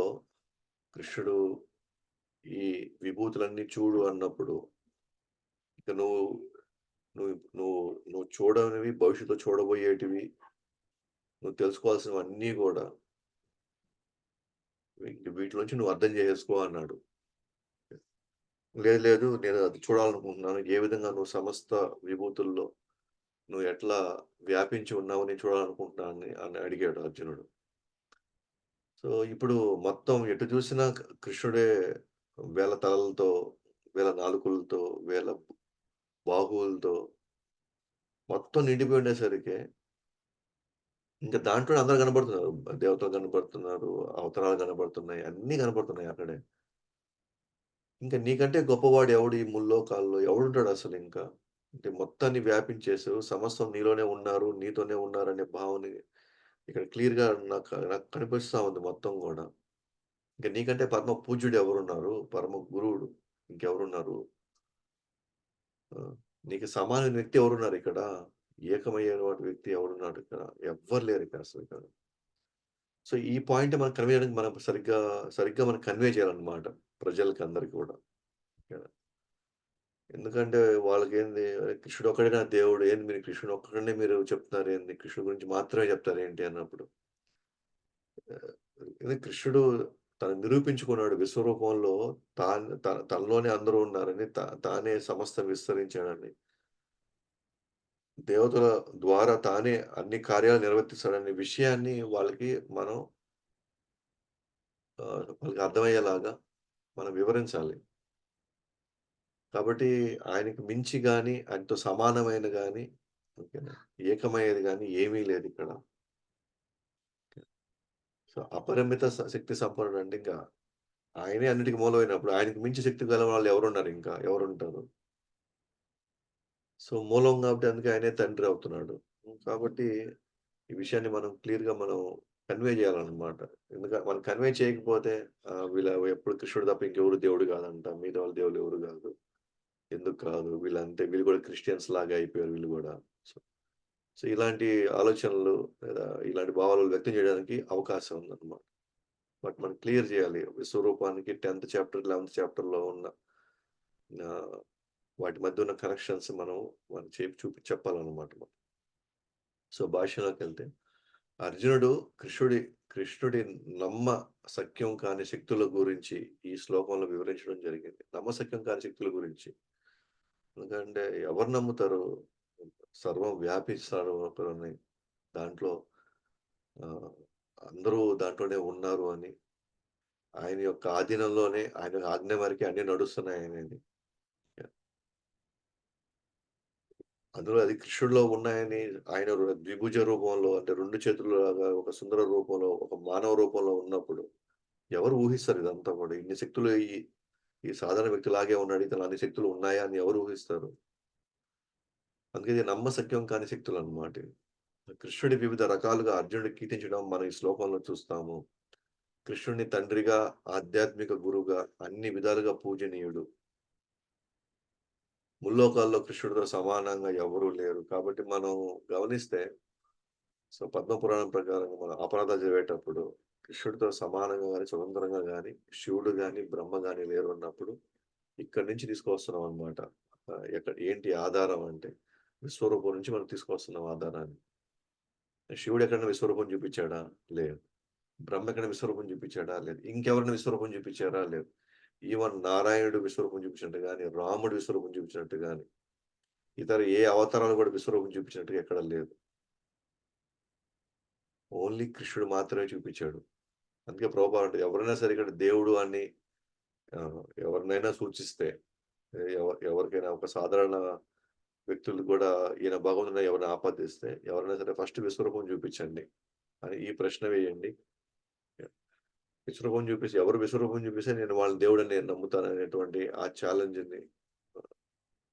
కృష్ణుడు ఈ విభూతులన్నీ చూడు అన్నప్పుడు, ఇక నువ్వు నువ్వు నువ్వు చూడనివి, భవిష్యత్తులో చూడబోయేటివి, నువ్వు తెలుసుకోవాల్సినవన్నీ గూడా వీటిలోంచి నువ్వు అర్థం చేసేసుకో అన్నాడు. లేదు లేదు నేను అది చూడాలనుకుంటున్నాను. ఏ విధంగా నువ్వు సమస్త విభూతుల్లో నువ్వు ఎట్లా వ్యాపించి ఉన్నావో నేను చూడాలనుకుంటున్నాను అని అడిగాడు అర్జునుడు. సో, ఇప్పుడు మొత్తం ఎటు చూసినా కృష్ణుడే వేల తలలతో, వేల నాలుకలతో, వేల బాహువులతో మొత్తం నిండిపోయి ఉండేసరికి ఇంక దాంట్లోనే అందరూ కనపడుతున్నారు. దేవతలు కనపడుతున్నారు, అవతారాలు కనపడుతున్నాయి, అన్నీ కనపడుతున్నాయి అక్కడే. ఇంక నీకంటే గొప్పవాడు ఎవడు ఈ ముల్లోకాల్లో ఎవడుంటాడసలింక? అంటే మొత్తాన్ని వ్యాపించేసావు. సమస్తం నీలోనే ఉన్నారు, నీతోనే ఉన్నారనే భావన ఇక్కడ క్లియర్‌గా నాకు కనిపిస్తా ఉంది మొత్తం గూడా. ఇంక నీకంటే పరమ పూజ్యుడు ఎవరున్నారు? పరమ గురువుడు ఇంకెవరున్నారు? ఆ! నీకు సమానమైన వ్యక్తి ఎవరున్నారిక్కడ? ఏకమయ్యేటువంటి వ్యక్తి ఎవరున్నాడిక్కడ? ఎవ్వరు లేరిక్కడ అసలిక్కడ. సో, ఈ పాయింట్ మనకు కన్వే చేయడానికి మనం సరిగ్గా మనం కన్వే చేయాలన్నమాట ప్రజలకి అందరికి కూడా. ఇక్కడ. ఎందుకంటే వాళ్ళకేంది కృష్ణుడు ఒక్కడేనా దేవుడు. ఏంది మీరు కృష్ణుడు ఒక్కడినే మీరు చెప్తున్నారేంది? కృష్ణుడి గురించి మాత్రమే చెప్తారేంటి అన్నప్పుడు. ఆహ్, ఇది కృష్ణుడు తను నిరూపించుకున్నాడు విశ్వరూపంలో తనలోనే అందరూ ఉన్నారని, తానే సమస్తం విస్తరించాడని. దేవతల ద్వారా తానే అన్ని కార్యాలు నిర్వర్తిస్తాడనే విషయాన్ని వాళ్ళకి మనం వాళ్ళకి అర్థమయ్యేలాగా మనం వివరించాలి. కాబట్టి ఆయనకి మించి గాని, ఆయనతో సమానమైన గాని, ఓకేనా, ఏకమయ్యేది గాని ఏమీ లేదిక్కడ. సో, అపరిమిత శక్తి సంపన్నుడంటే ఇంకా ఆయనే అన్నిటికి మూలమైనప్పుడు ఆయనకి మించి శక్తి గల వాళ్ళు ఎవరున్నారింకా? ఎవరుంటారు? సో, మూలం కాబట్టి అందుకే ఆయనే తండ్రి అవుతున్నాడు. కాబట్టి ఈ విషయాన్ని మనం క్లియర్‌గా మనం కన్వే చేయాలన్నమాట. మనం కన్వే చేయకపోతే వీళ్ళు ఎప్పుడు కృష్ణుడు తప్ప ఇంకెవరు దేవుడు కాదంట. మిగతా వాళ్ళ దేవుళ్ళు ఎవరు కాదు. ఎందుకు కాదు? వీళ్ళు కూడా క్రిస్టియన్స్ లాగా అయిపోయారు వీళ్ళు గూడా. సో, సో, ఇలాంటి ఆలోచనలు లేదా ఇలాంటి భావాలు వ్యక్తం చేయడానికి అవకాశం ఉందన్నమాట. బట్ మనం క్లియర్ చేయాలి. విశ్వరూపానికి 10థ్ చాప్టర్, 11థ్ చాప్టర్‌లో ఉన్న ఆహ్, వాటి మధ్య ఉన్న కనెక్షన్స్ మనం చెప్పాలన్నమాట. సో, భాష్యంలోకెళ్తే అర్జునుడు కృష్ణుడి కృష్ణుడి నమ్మ సఖ్యం కాని శక్తుల గురించి ఈ శ్లోకంలో వివరించడం జరిగింది. నమ్మశక్యం కాని శక్తుల గురించి. ఎందుకంటే ఎవరు నమ్ముతారు? సర్వం వ్యాపిస్తాడు ఒకరని. దాంట్లో ఆహ్, అందరూ దాంట్లోనే ఉన్నారు అని. ఆయన యొక్క ఆధీనంలోనే ఆయన ఆజ్ఞ మేరకే అన్నీ నడుస్తున్నాయనేది. అందులో అది కృష్ణుడిలో ఉన్నాయని ఆయన ద్విభుజ రూపంలో అంటే 2 చేతుల్లాగా ఒక సుందర రూపంలో, ఒక మానవ రూపంలో ఉన్నప్పుడు ఎవరు ఊహిస్తారు ఇదంతా కూడా? ఇన్ని శక్తులు ఈ సాధారణ వ్యక్తిలాగే ఉన్నాడు. ఇతనిలో అన్ని శక్తులు ఉన్నాయా అని ఎవరు ఊహిస్తారు? అందుకే ఇది నమ్మశక్యం కాని శక్తులన్నమాట ఇవి. కృష్ణుడి వివిధ రకాలుగా అర్జునుడికి కీర్తించడం మనం ఈ శ్లోకంలో చూస్తాము. కృష్ణుడిని తండ్రిగా, ఆధ్యాత్మిక గురువుగా, అన్ని విధాలుగా పూజనీయుడు. ముల్లోకాల్లో కృష్ణుడితో సమానంగా ఎవరు లేరు. కాబట్టి మనం గమనిస్తే సో, పద్మపురాణం ప్రకారంగా మనం అపరాధాలు చదివేటప్పుడు కృష్ణుడితో సమానంగా గాని, స్వతంత్రంగా గాని, శివుడు గాని, బ్రహ్మ గాని లేరు అన్నప్పుడు ఇక్కడి నుంచి తీసుకొస్తున్నాం అన్నమాట. ఏంటి ఆధారం అంటే విశ్వరూపం నుంచి మనం తీసుకొస్తున్నాం ఆధారాన్ని. శివుడు ఎక్కడైనా విశ్వరూపం చూపించాడా? లేదు. బ్రహ్మ ఎక్కడైనా విశ్వరూపం చూపించాడా? లేదు. ఇంకెవరైనా విశ్వరూపం చూపించారా? లేదు. ఈవెన్ నారాయణుడు విశ్వరూపం చూపించినట్టు గాని, రాముడు విశ్వరూపం చూపించినట్టు గాని, ఇతర ఏ అవతారాలు కూడా విశ్వరూపం చూపించినట్టుగా ఎక్కడ లేదు. ఓన్లీ కృష్ణుడు మాత్రమే చూపించాడు. అందుకే ప్రభుపాద అంటారు, ఎవరైనా సరే ఇక్కడ దేవుడు అని ఎవరినైనా సూచిస్తే, ఎవరికైనా ఒక సాధారణ వ్యక్తులు కూడా ఈయన భగవంతుడని ఎవరైనా ఆపాదిస్తే, ఎవరైనా సరే ఫస్ట్ విశ్వరూపం చూపించండి అని ఈ ప్రశ్న వేయండి. విశ్వరూపం చూపిసి ఎవరు విశ్వరూపం చూపిస్తే నేను వాళ్ళ దేవుడని నేను నమ్ముతాననేటువంటి ఆ ఛాలెంజ్‌ని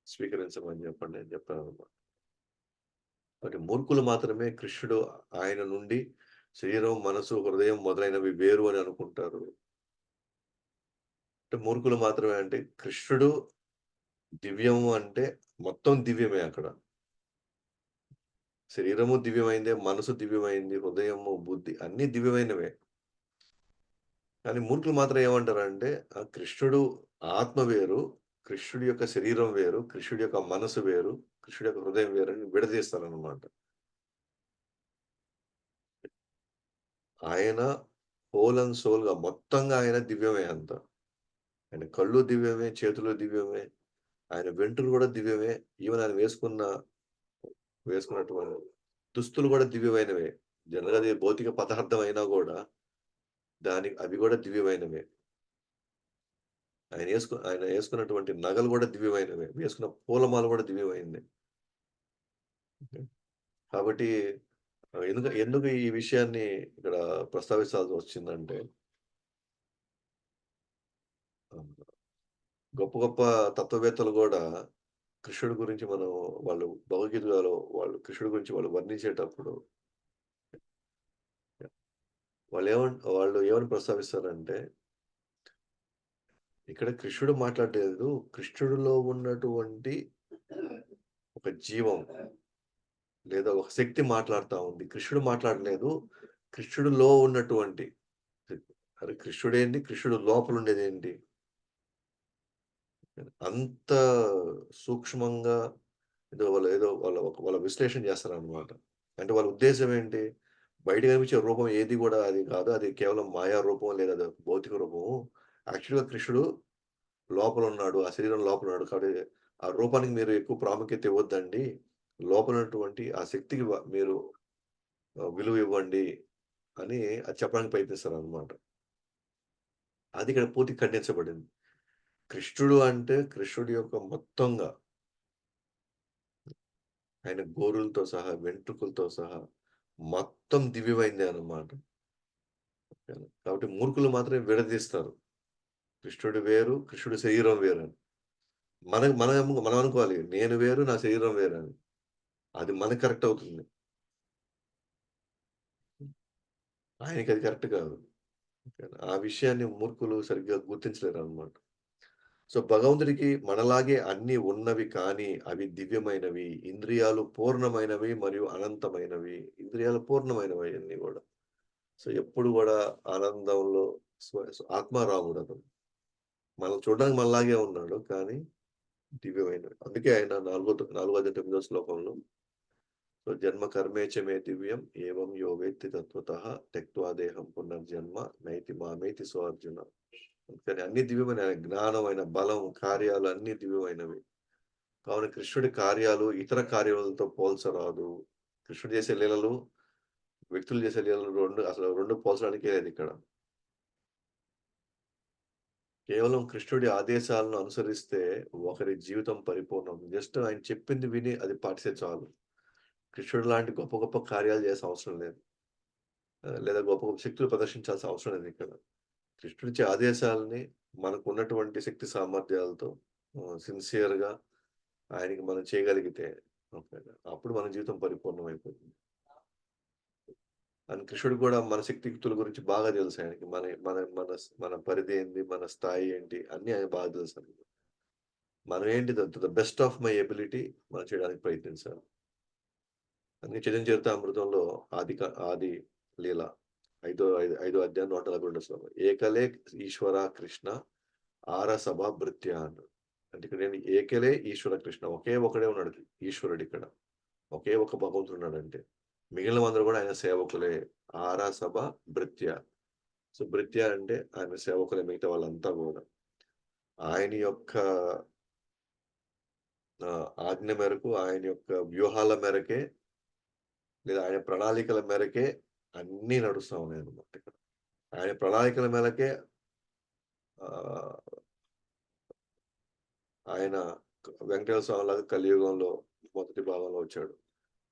స్వీకరించమని చెప్పండి అని చెప్పాననమాట. కాబట్టి మూర్ఖులు మాత్రమే కృష్ణుడు ఆయన నుండి శరీరం, మనసు, హృదయం మొదలైనవి వేరు అని అనుకుంటారు. అంటే మూర్ఖులు మాత్రమే అంటే కృష్ణుడు దివ్యము అంటే మొత్తం దివ్యమే అక్కడ. శరీరము దివ్యమైందే, మనసు దివ్యమైంది, హృదయము, బుద్ధి అన్నీ దివ్యమైనవే. కానీ మూర్ఖులు మాత్రం ఏమంటారంటే కృష్ణుడు ఆత్మ వేరు, కృష్ణుడి యొక్క శరీరం వేరు, కృష్ణుడి యొక్క మనసు వేరు, కృష్ణుడి యొక్క హృదయం వేరు అని విడదీస్తారనమాట. ఆయన హోల్ అండ్ సోల్‌గా మొత్తంగా ఆయన దివ్యమే అంతా. ఆయన కళ్ళు దివ్యమే, చేతులు దివ్యమే, ఆయన వెంట్రులు గూడా దివ్యమే. ఈవెన్ ఆయన వేసుకున్నటువంటి దుస్తులు గూడా దివ్యమైనవే. జనరల్‌గా అది భౌతిక పదార్థం అయినా గూడా అవి గూడా దివ్యమైనవే. ఆయన యేసుకున్నటువంటి నగలు గూడా దివ్యమైనవే. వేసుకున్న పూలమాల గూడా దివ్యమైందే. కాబట్టి ఎందుకు ఎందుకు ఈ విషయాన్ని ఇక్కడ ప్రస్తావించాల్సొచ్చిందంటే ఆహ్, గొప్ప గొప్ప తత్వవేత్తలు గూడా కృష్ణుడి గురించి వాళ్ళు భగవద్గీతలో కృష్ణుడి గురించి వాళ్ళు వర్ణించేటప్పుడు వాళ్ళు ఏమని ప్రస్తావిస్తారంటే, ఇక్కడ కృష్ణుడు మాట్లాడలేదు. కృష్ణుడిలో ఉన్నటువంటి ఒక జీవం లేదా ఒక శక్తి మాట్లాడుతా ఉంది. కృష్ణుడు మాట్లాడలేదు. కృష్ణుడిలో ఉన్నటువంటి అరే కృష్ణుడేంటి? కృష్ణుడు లోపలుండేదేంటి? అంత సూక్ష్మంగా వాళ్ళ విశ్లేషణ చేస్తారనమాట. అంటే వాళ్ళ ఉద్దేశ్యం ఏంటి? బయట కనిపించే రూపం ఏది గూడా అది కాదు. అది కేవలం మాయా రూపం లేదా అది భౌతిక రూపము. యాక్చువల్‌గా కృష్ణుడు లోపలున్నాడు. ఆ శరీరం లోపలున్నాడు. కాబట్టి ఆ రూపానికి మీరు ఎక్కువ ప్రాముఖ్యత ఇవ్వొద్దండి. లోపల ఉన్నటువంటి ఆ శక్తికి మీరు విలువ ఇవ్వండి అని అది చెప్పడానికి ప్రయత్నిస్తారనమాట. అది ఇక్కడ పూర్తిగా ఖండించబడింది. కృష్ణుడు అంటే కృష్ణుడి యొక్క మొత్తంగా ఆయన గోరులతో సహా, వెంట్రుకలతో సహా మొత్తం దివ్యమైందే అన్నమాట. కాబట్టి మూర్ఖులు మాత్రమే విడదీస్తారు. కృష్ణుడు వేరు, కృష్ణుడి శరీరం వేరని. మనం అనుకోవాలి నేను వేరు, నా శరీరం వేరని. అది మనకు కరెక్ట్ అవుతుంది. ఆయనకది కరెక్ట్ కాదు. ఆ విషయాన్ని మూర్ఖులు సరిగ్గా గుర్తించలేరన్నమాట. సో, భగవంతుడికి మనలాగే అన్నీ ఉన్నవి కానీ, అవి దివ్యమైనవి. ఇంద్రియాలు పూర్ణమైనవి మరియు అనంతమైనవి. ఇంద్రియాలు పూర్ణమైనవి అయన్నీ గూడా. సో, ఎప్పుడు గూడా ఆనందంలో ఆత్మారాముడతను. మనం చూడడానికి మనలాగే ఉన్నాడు. కానీ దివ్యమైనవి. అందుకే ఆయన 4-8 శ్లోకంలో సో, జన్మ కర్మే చ మే దివ్యం ఏవం యో వేత్తి తత్వతః త్యక్త్వా దేహం పునర్జన్మ నైతి మామేతి సో అర్జున. అందుకని అన్ని దివ్యమైన జ్ఞానమైన బలం, కార్యాలు అన్నీ దివ్యమైనవి. కావున కృష్ణుడి కార్యాలు ఇతర కార్యాలతో పోల్చరాదు. కృష్ణుడు చేసే లీలలు, వ్యక్తులు చేసే లీలలు 2 పోల్చడానికే లేదిక్కడ. కేవలం కృష్ణుడి ఆదేశాలను అనుసరిస్తే ఒకరి జీవితం పరిపూర్ణం. జస్ట్ ఆయన చెప్పింది విని అది పాటిస్తే చాలు. కృష్ణుడు లాంటి గొప్ప గొప్ప కార్యాలు చేయాల్సిన అవసరం లేదు. లేదా గొప్ప గొప్ప శక్తులు ప్రదర్శించాల్సిన అవసరం లేదిక్కడ. కృష్ణుడిచ్చే ఆదేశాలని మనకున్నటువంటి శక్తి సామర్థ్యాలతో సిన్సియర్‌గా ఆయనకి మనం చేయగలిగితే ఓకే. అప్పుడు మన జీవితం పరిపూర్ణమైపోతుంది. అండ్ కృష్ణుడికి కూడా మన శక్తియుక్తుల గురించి బాగా తెలుసు ఆయనకి. మన మన మన మన పరిధి ఏంది? మన స్థాయి ఏంటి? అన్నీ ఆయనకి బాగా తెలుసనమాట. మనం ఏంటి the best of my ability మనం చేయడానికి ప్రయత్నించాలి. అందుకే చైతన్య చరితామృతంలో ఆది లీల ఐదో అధ్యాయం 142 శ్లోకం. ఏకలే ఈశ్వర కృష్ణ ఆరసభ భృత్య అన్నాడు. అంటే ఇక్కడ ఏకలే ఈశ్వర కృష్ణ. ఒకే ఒకడే ఉన్నాడు ఈశ్వరుడిక్కడ. ఒకే ఒక భగవంతుడు ఉన్నాడంటే. మిగిలినవందరూ గూడా ఆయన సేవకులే. ఆరసభ భృత్య. సో, భృత్య అంటే ఆయన సేవకులే మిగతా వాళ్ళంతా గూడా. ఆయన యొక్క ఆజ్ఞ మేరకు, ఆయన యొక్క వ్యూహాల మేరకే లేదా ఆయన ప్రణాళికల మేరకే అన్నీ నడుస్తా ఉన్నాయన్నమాట ఇక్కడ. ఆయన ప్రణాళికల మేరకే ఆహ్, ఆయన వెంకటేశ్వర స్వామిలాగా కలియుగంలో మొదటి భాగంలో వచ్చాడు.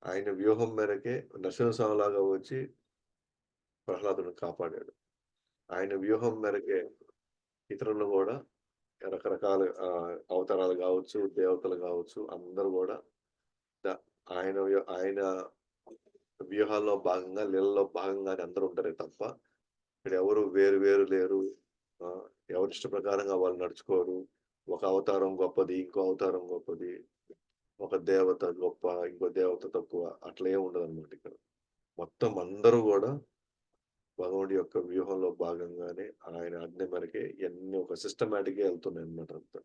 ఆయన వ్యూహం మేరకే నరసింహస్వామిలాగా వచ్చి ప్రహ్లాదుడిని కాపాడాడు. ఆయన వ్యూహం మేరకే ఇతరులు గూడా రకరకాల అవతారాలు గావచ్చు, దేవతలు గావచ్చు అందరూ గూడా ద ఆయన వ్యూహాల్లో భాగంగా, లీలలో భాగంగానే అందరూ ఉంటారే తప్ప, ఇక్కడెవరు వేరు వేరు లేరు. ఎవరిష్ట ప్రకారంగా వాళ్ళు నడుచుకోరు. ఒక అవతారం గొప్పది, ఇంకో అవతారం గొప్పది. ఒక దేవత గొప్ప, ఇంకో దేవత తక్కువ అట్లా ఏమి ఉండదనమాట ఇక్కడ. మొత్తం అందరూ గూడా భగవుడి యొక్క వ్యూహంలో భాగంగానే ఆయన ఆజ్ఞ మేరకే ఇయన్నీ ఒక సిస్టమాటిక్‌గా ఎళ్తున్నాయన్నమాట అంతా.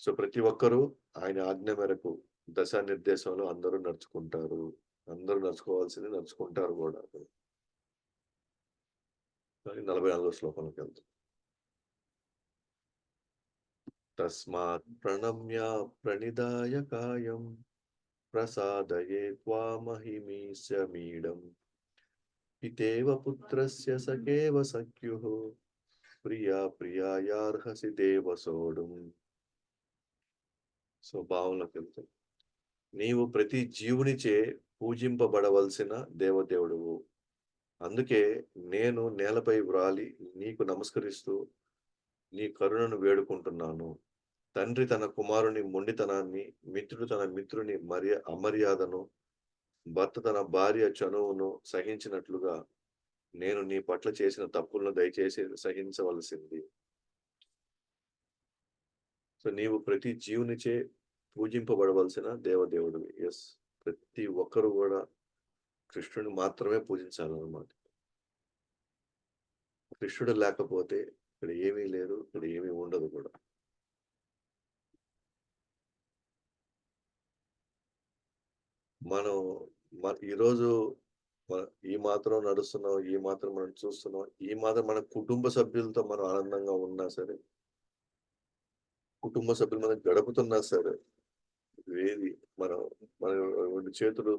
సో, ప్రతి ఒక్కరు ఆయన ఆజ్ఞ మేరకు దశానిర్దేశంలో అందరూ నడుచుకుంటారు. అందరూ నడుచుకోవాల్సింది నడుచుకుంటారు గూడా. అని 44 శ్లోకంలోకెళ్తాం. తస్మాత్ ప్రణమ్య ప్రణిధాయ కాయం ప్రసాదయే త్వామహిమీశమీడం పితేవ పుత్రస్య సఖేవ సఖ్యుః ప్రియా ప్రియాయార్హసి దేవసోడుం. సో, భావంలోకెళ్తే నీవు ప్రతి జీవునిచే పూజింపబడవలసిన దేవదేవుడువు. అందుకే నేను నేలపై వ్రాలి నీకు నమస్కరిస్తూ నీ కరుణను వేడుకుంటున్నాను. తండ్రి తన కుమారుని మొండితనాన్ని, మిత్రుడు తన మిత్రుని అమర్యాదను, భర్త తన భార్య చనువును సహించినట్లుగా నేను నీ పట్ల చేసిన తప్పులను దయచేసి సహించవలసింది. సో, నీవు ప్రతి జీవునిచే పూజింపబడవలసిన దేవదేవుడివి. యెస్. ప్రతి ఒక్కరు గూడా కృష్ణుడిని మాత్రమే పూజించాలన్నమాట. కృష్ణుడు లేకపోతే ఇక్కడ ఏమీ లేదు. ఇక్కడ ఏమీ ఉండదు కూడా. మనం ఈరోజు మ ఈ మాత్రం నడుస్తున్నాం. ఈ మాత్రం మనం చూస్తున్నాం. ఈ మాత్రం మన కుటుంబ సభ్యులతో మనం ఆనందంగా ఉన్నా సరే, కుటుంబ సభ్యులు మనం గడుపుతున్నా సరే, ఏది మనం మన 2 చేతులు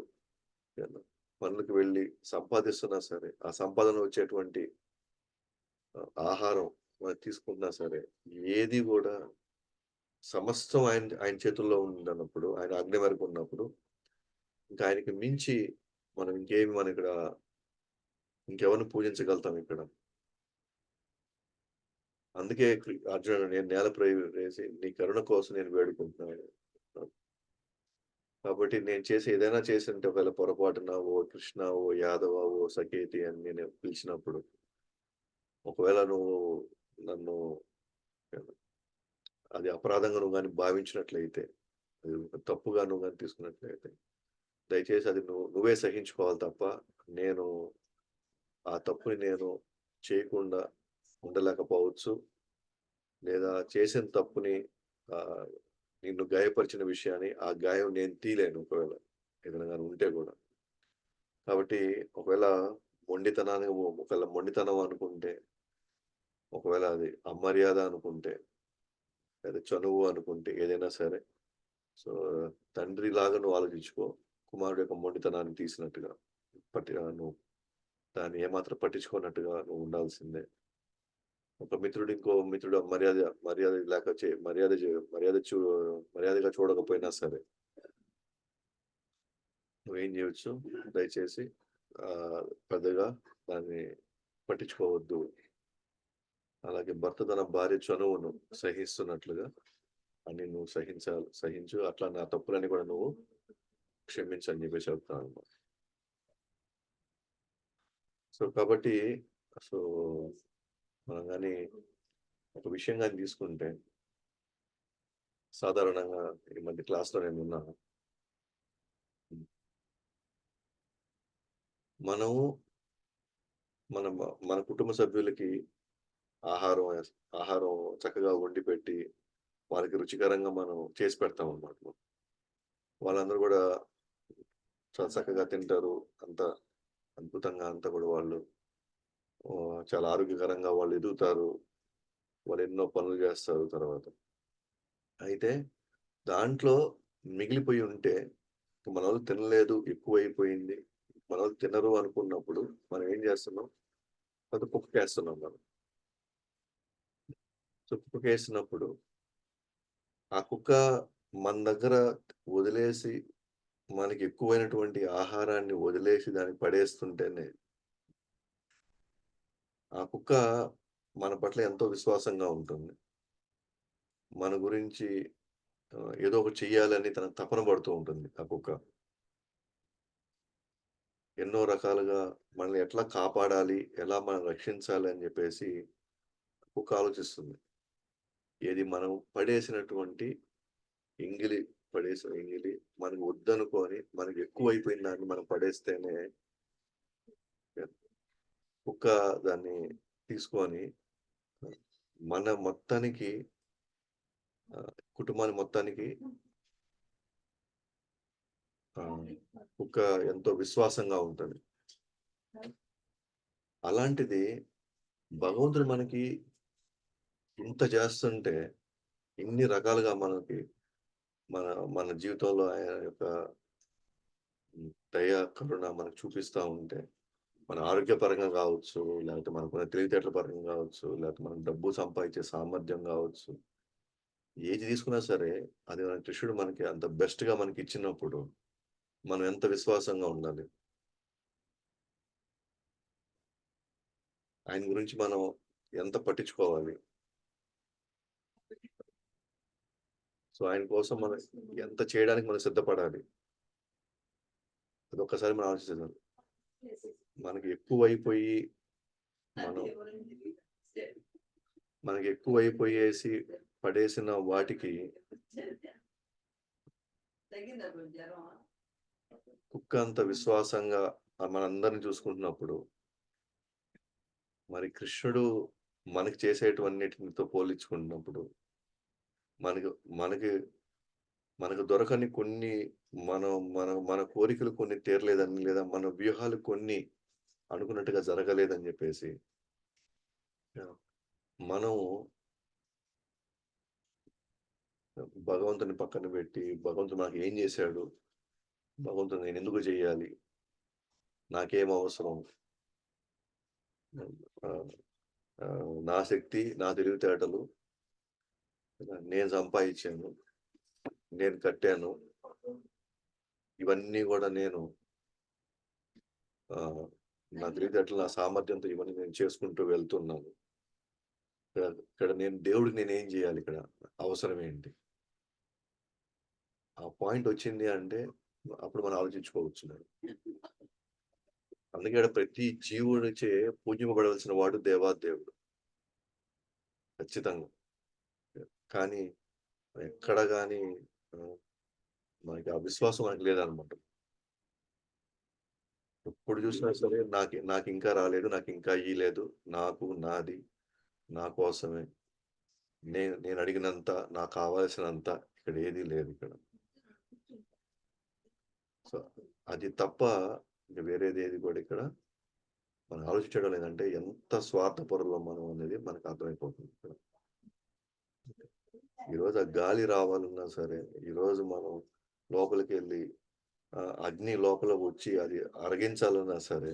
పనులకు వెళ్లి సంపాదిస్తున్నా సరే, ఆ సంపాదన వచ్చేటువంటి ఆహారం మనం తీసుకున్నా సరే, ఏది గూడా సమస్తం ఆయన చేతుల్లో ఉందన్నప్పుడు, ఆయన ఆజ్ఞ మేరకు ఉన్నప్పుడు, ఇంకా ఆయనకి మించి మనం ఇంకెవరిని పూజించగలుగుతాం ఇక్కడ. అందుకే అర్జునుడు నేను నేలపై వేసి నీ కరుణ కోసం నేను వేడుకుంటున్నాను. కాబట్టి నేను ఏదైనా చేసుంటే ఒకవేళ పొరపాటున ఓ కృష్ణ, ఓ యాదవ, ఓ సకేతి అని నేను పిలిచినప్పుడు, ఒకవేళ నువ్వు నన్ను అది అపరాధంగా నువ్వు గాని భావించినట్లయితే, అది ఒక తప్పుగా నువ్వు గాని తీసుకున్నట్లయితే, దయచేసి అది నువ్వే సహించుకోవాలి తప్ప, నేను ఆ తప్పుని నేను చేయకుండా ఉండలేకపోవచ్చు. లేదా చేసిన తప్పుని ఆహ్, నిన్ను గాయపరిచిన విషయాన్ని, ఆ గాయం నేను తీయలేను ఒకవేళ ఏదైనా గాని ఉంటే గూడా. కాబట్టి ఒకవేళ మొండితనం అనుకుంటే, ఒకవేళ అది అమర్యాద అనుకుంటే, లేదా చనువు అనుకుంటే ఏదైనా సరే, సో, తండ్రిలాగా నువ్వు ఆలోచించుకో. కుమారుడు యొక్క మొండితనాన్ని తీసినట్టుగా. నువ్వు దాన్ని ఏమాత్రం పట్టించుకోనట్టుగా నువ్వు ఉండాల్సిందే. ఒక మిత్రుడు ఇంకో మిత్రుడు మర్యాద లేక చే మర్యాద చే మర్యాద చూ మర్యాదగా చూడకపోయినా సరే, నువ్వేం జేయొచ్చు, దయచేసి పెద్దగా దాన్ని పట్టించుకోవద్దు. అలాగే భర్త తన భార్య చనువును సహిస్తున్నట్లుగా అన్ని నువ్వు సహించు. అట్లా నా తప్పులన్నీ కూడా నువ్వు క్షమించు అని జెప్పేసి చెప్తానన్నమాట. సో, కాబట్టి సో, మనం గాని ఒక విషయం గాని తీసుకుంటే, సాధారణంగా ఈ మధ్య క్లాస్‌లో నేను విన్నాను. హ్మ్. మనము మన కుటుంబ సభ్యులకి ఆహారం ఆహారం చక్కగా వండిపెట్టి, వాళ్ళకి రుచికరంగా మనం చేసి పెడతామనమాట. వాళ్ళందరూ గూడా చాలా చక్కగా తింటారు. అంతా అద్భుతంగా అంతా గూడా వాళ్ళు చాలా ఆరోగ్యకరంగా వాళ్ళు ఎదుగుతారు. వాళ్ళు ఎన్నో పనులు జేస్తారు తర్వాత. అయితే దాంట్లో మిగిలిపోయి ఉంటే, మనోళ్ళు తినలేదు, ఎక్కువైపోయింది, మనోళ్ళు తినరు అనుకున్నప్పుడు మనం ఏం జేస్తున్నాం, అది కుక్కకేస్తున్నాం మనం. సో, కుక్కకేసినప్పుడు ఆ కుక్క మన దగ్గర వదిలేసి, మనకి ఎక్కువైనటువంటి ఆహారాన్ని వదిలేసి దానికి పడేస్తుంటేనే, ఆ కుక్క మన పట్ల ఎంతో విశ్వాసంగా ఉంటుంది. మన గురించి ఏదో ఒకటి చెయ్యాలని తన తపన పడుతూ ఉంటుంది ఆ కుక్క. ఎన్నో రకాలుగా మనల్ని ఎట్లా కాపాడాలి, ఎలా మనం రక్షించాలి అని జెప్పేసి కుక్క ఆలోచిస్తుంది. ఏది మనం పడేసినటువంటి ఎంగిలి పడేసిన ఎంగిలి మనకు వద్దనుకోని, మనకు ఎక్కువైపోయిన దాన్ని మనం పడేస్తేనే కుక్క దాన్ని తీసుకొని మన మొత్తానికి కుటుంబాన్ని మొత్తానికి ఆహ్, కుక్క ఎంతో విశ్వాసంగా ఉంటది. అలాంటిది భగవంతుడు మనకి ఇంత చేస్తుంటే, ఇన్ని రకాలుగా మనకి మన మన జీవితంలో ఆయన యొక్క దయ, కరుణ మనకు చూపిస్తా ఉంటే, మన ఆరోగ్యపరంగా కావచ్చు, లేకపోతే మనకున్న తెలివితేటల పరంగా కావచ్చు, లేకపోతే మనం డబ్బు సంపాదించే సామర్థ్యం కావచ్చు. ఏది తీసుకున్నా సరే, అది మన కృష్ణుడు మనకి అంత బెస్ట్‌గా మనకిచ్చినప్పుడు, మనం ఎంత విశ్వాసంగా ఉండాలి. ఆయన గురించి మనం ఎంత పట్టించుకోవాలి. సో, ఆయన కోసం మనం ఎంత చేయడానికి మనం సిద్ధపడాలి. అదొక్కసారి మనం ఆలోచించాలి. మనకి ఎక్కువైపోయి మనం మనకెక్కువైపోయేసి పడేసిన వాటికి కుక్క అంత విశ్వాసంగా మనందరిని చూసుకుంటున్నప్పుడు, మరి కృష్ణుడు మనకి చేసేటివన్నిటితో పోల్చుకున్నప్పుడు, మనకు మనకి మనకు దొరకని కొన్ని మనం మన కోరికలు కొన్ని తీరలేదని, లేదా మన వ్యూహాలు కొన్ని అనుకున్నట్టుగా జరగలేదని జెప్పేసి, మనం భగవంతుని పక్కన పెట్టి, భగవంతుడు నాకేం జేశాడు? భగవంతుడు నేనెందుకు జేయాలి? నాకేం అవసరం? ఆహ్, నా శక్తి, నా తెలివితేటలు నేను సంపాదిచ్చాను. నేను కట్టాను. ఇవన్నీ గూడా నేను ఆహ్, నా తెలివితేటలు, నా సామర్థ్యంతో ఇవన్నీ నేను చేసుకుంటూ వెళ్తున్నాను. ఇక్కడ ఇక్కడ దేవుడికి నేనేం జేయాలిక్కడ? అవసరం ఏంటి? ఆ పాయింటొచ్చింది అంటే, అప్పుడు మనం ఆలోచించుకోవచ్చు మరి. అందుకే ఈడ ప్రతి జీవుడిచే పూజింపబడవలసిన వాడు దేవాదేవుడు. ఖచ్చితంగా. కానీ ఎక్కడ గాని ఆహ్, మనకి ఆ విశ్వాసం మనకు లేదనమాట. ఎప్పుడు జూసినా సరే నాకింకా రాలేదు, నాకింకా ఇయ్యలేదు, నాది, నా కోసమే. నేనడిగినంత, నాకు కావాల్సినంత ఇక్కడ ఏది లేదిక్కడ. సో, అది తప్ప ఇంక వేరేదేది గూడా ఇక్కడ మనం ఆలోచించడం లేదంటే ఎంత స్వార్థపరులం మనం అనేది మనకు అర్థమైపోతుంది ఇక్కడ. ఈరోజు ఆ గాలి రావాలన్నా సరే, ఈరోజు మనం లోపలికెళ్ళి అగ్ని లోపల వచ్చి అది అరిగించాలన్నా సరే,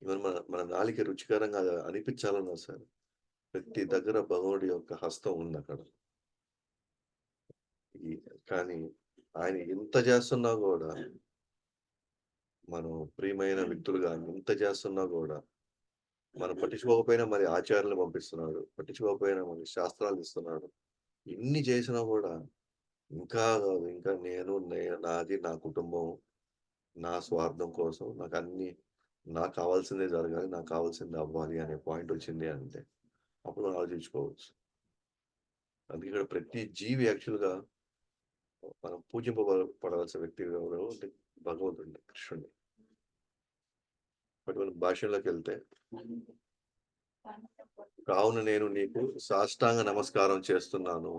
ఈవెన్ మన మన నాలిక రుచికరంగా అనిపించాలన్నా సరే, ప్రతి దగ్గర భగవుడి యొక్క హస్తం ఉందక్కడ. ఈ కానీ ఆయన ఇంత చేస్తున్నా గూడా, మనం ప్రియమైన వ్యక్తులుగా ఇంత చేస్తున్నా గూడా, మనం పట్టించుకోకపోయినా మరి ఆచార్యులను పంపిస్తున్నాడు. పట్టించుకోకపోయినా మనకి శాస్త్రాలు ఇస్తున్నాడు. ఇన్ని చేసినా గూడా ఇంకా గాదు. ఇంకా నాది, నా కుటుంబం, నా స్వార్థం కోసం నాకు కావాల్సిందే జరగాలి. నాకు కావాల్సింది అవ్వాలి అనే పాయింటొచ్చింది అంటే, అప్పుడు మనం ఆలోచించుకోవచ్చు. అందుకే ఇక్కడ ప్రతి జీవి యాక్చువల్‌గా మనం పడవలసిన వ్యక్తి ఎవరు అంటే భగవంతుడిని, కృష్ణుడిని. అటువంటి భాష్యంలోకెళ్తే, కావున నేను నీకు సాష్టాంగ నమస్కారం చేస్తున్నాను.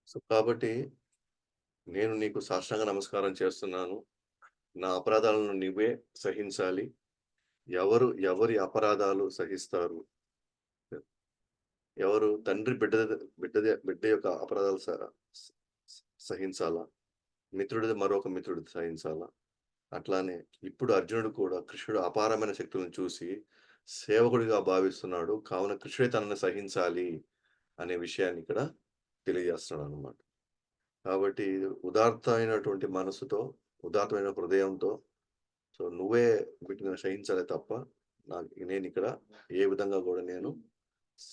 సో, కాబట్టి నేను నీకు సాష్టాంగ నమస్కారం చేస్తున్నాను. నా అపరాధాలను నువ్వే సహించాలి. ఎవరి అపరాధాలు సహిస్తారు? ఎవరు తండ్రి బిడ్డ యొక్క అపరాధాలు స స సహించాలా? మిత్రుడిది మరొక మిత్రుడు సహించాలా? అట్లానే ఇప్పుడు అర్జునుడు కూడా కృష్ణుడు అపారమైన శక్తులను చూసి సేవకుడిగా భావిస్తున్నాడు. కావున కృష్ణుడే తనని సహించాలి అనే విషయాన్ని ఇక్కడ తెలియజేస్తున్నాడనమాట. కాబట్టి ఉదాత్తమైనటువంటి మనసుతో, ఉదాత్తమైన హృదయంతో సో, నువ్వే వీటిని సహించాలే తప్ప నేనిక్కడ ఏ విధంగా గూడా స్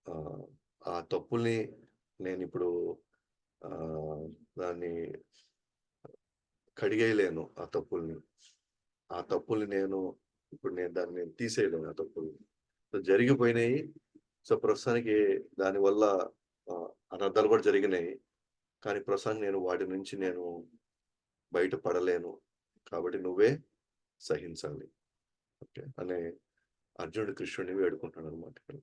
ఆహ్, ఆ తప్పుల్ని నేనిప్పుడు ఆహ్, దాన్ని కడిగేయలేను ఆ తప్పుల్ని. ఆ తప్పుల్ని ఇప్పుడు నేను తీసేయలేను ఆ తప్పుల్ని. సో, జరిగిపోయినాయి. సో, ప్రస్తుతానికి దానివల్ల అనర్థాలు కూడా జరిగినాయి. కానీ ప్రస్తుతానికి వాటి నుంచి బయట పడలేను. కాబట్టి నువ్వే సహించాలి. ఓకే. అనే అర్జునుడు కృష్ణుడిని వేడుకుంటాడనమాట ఇక్కడ.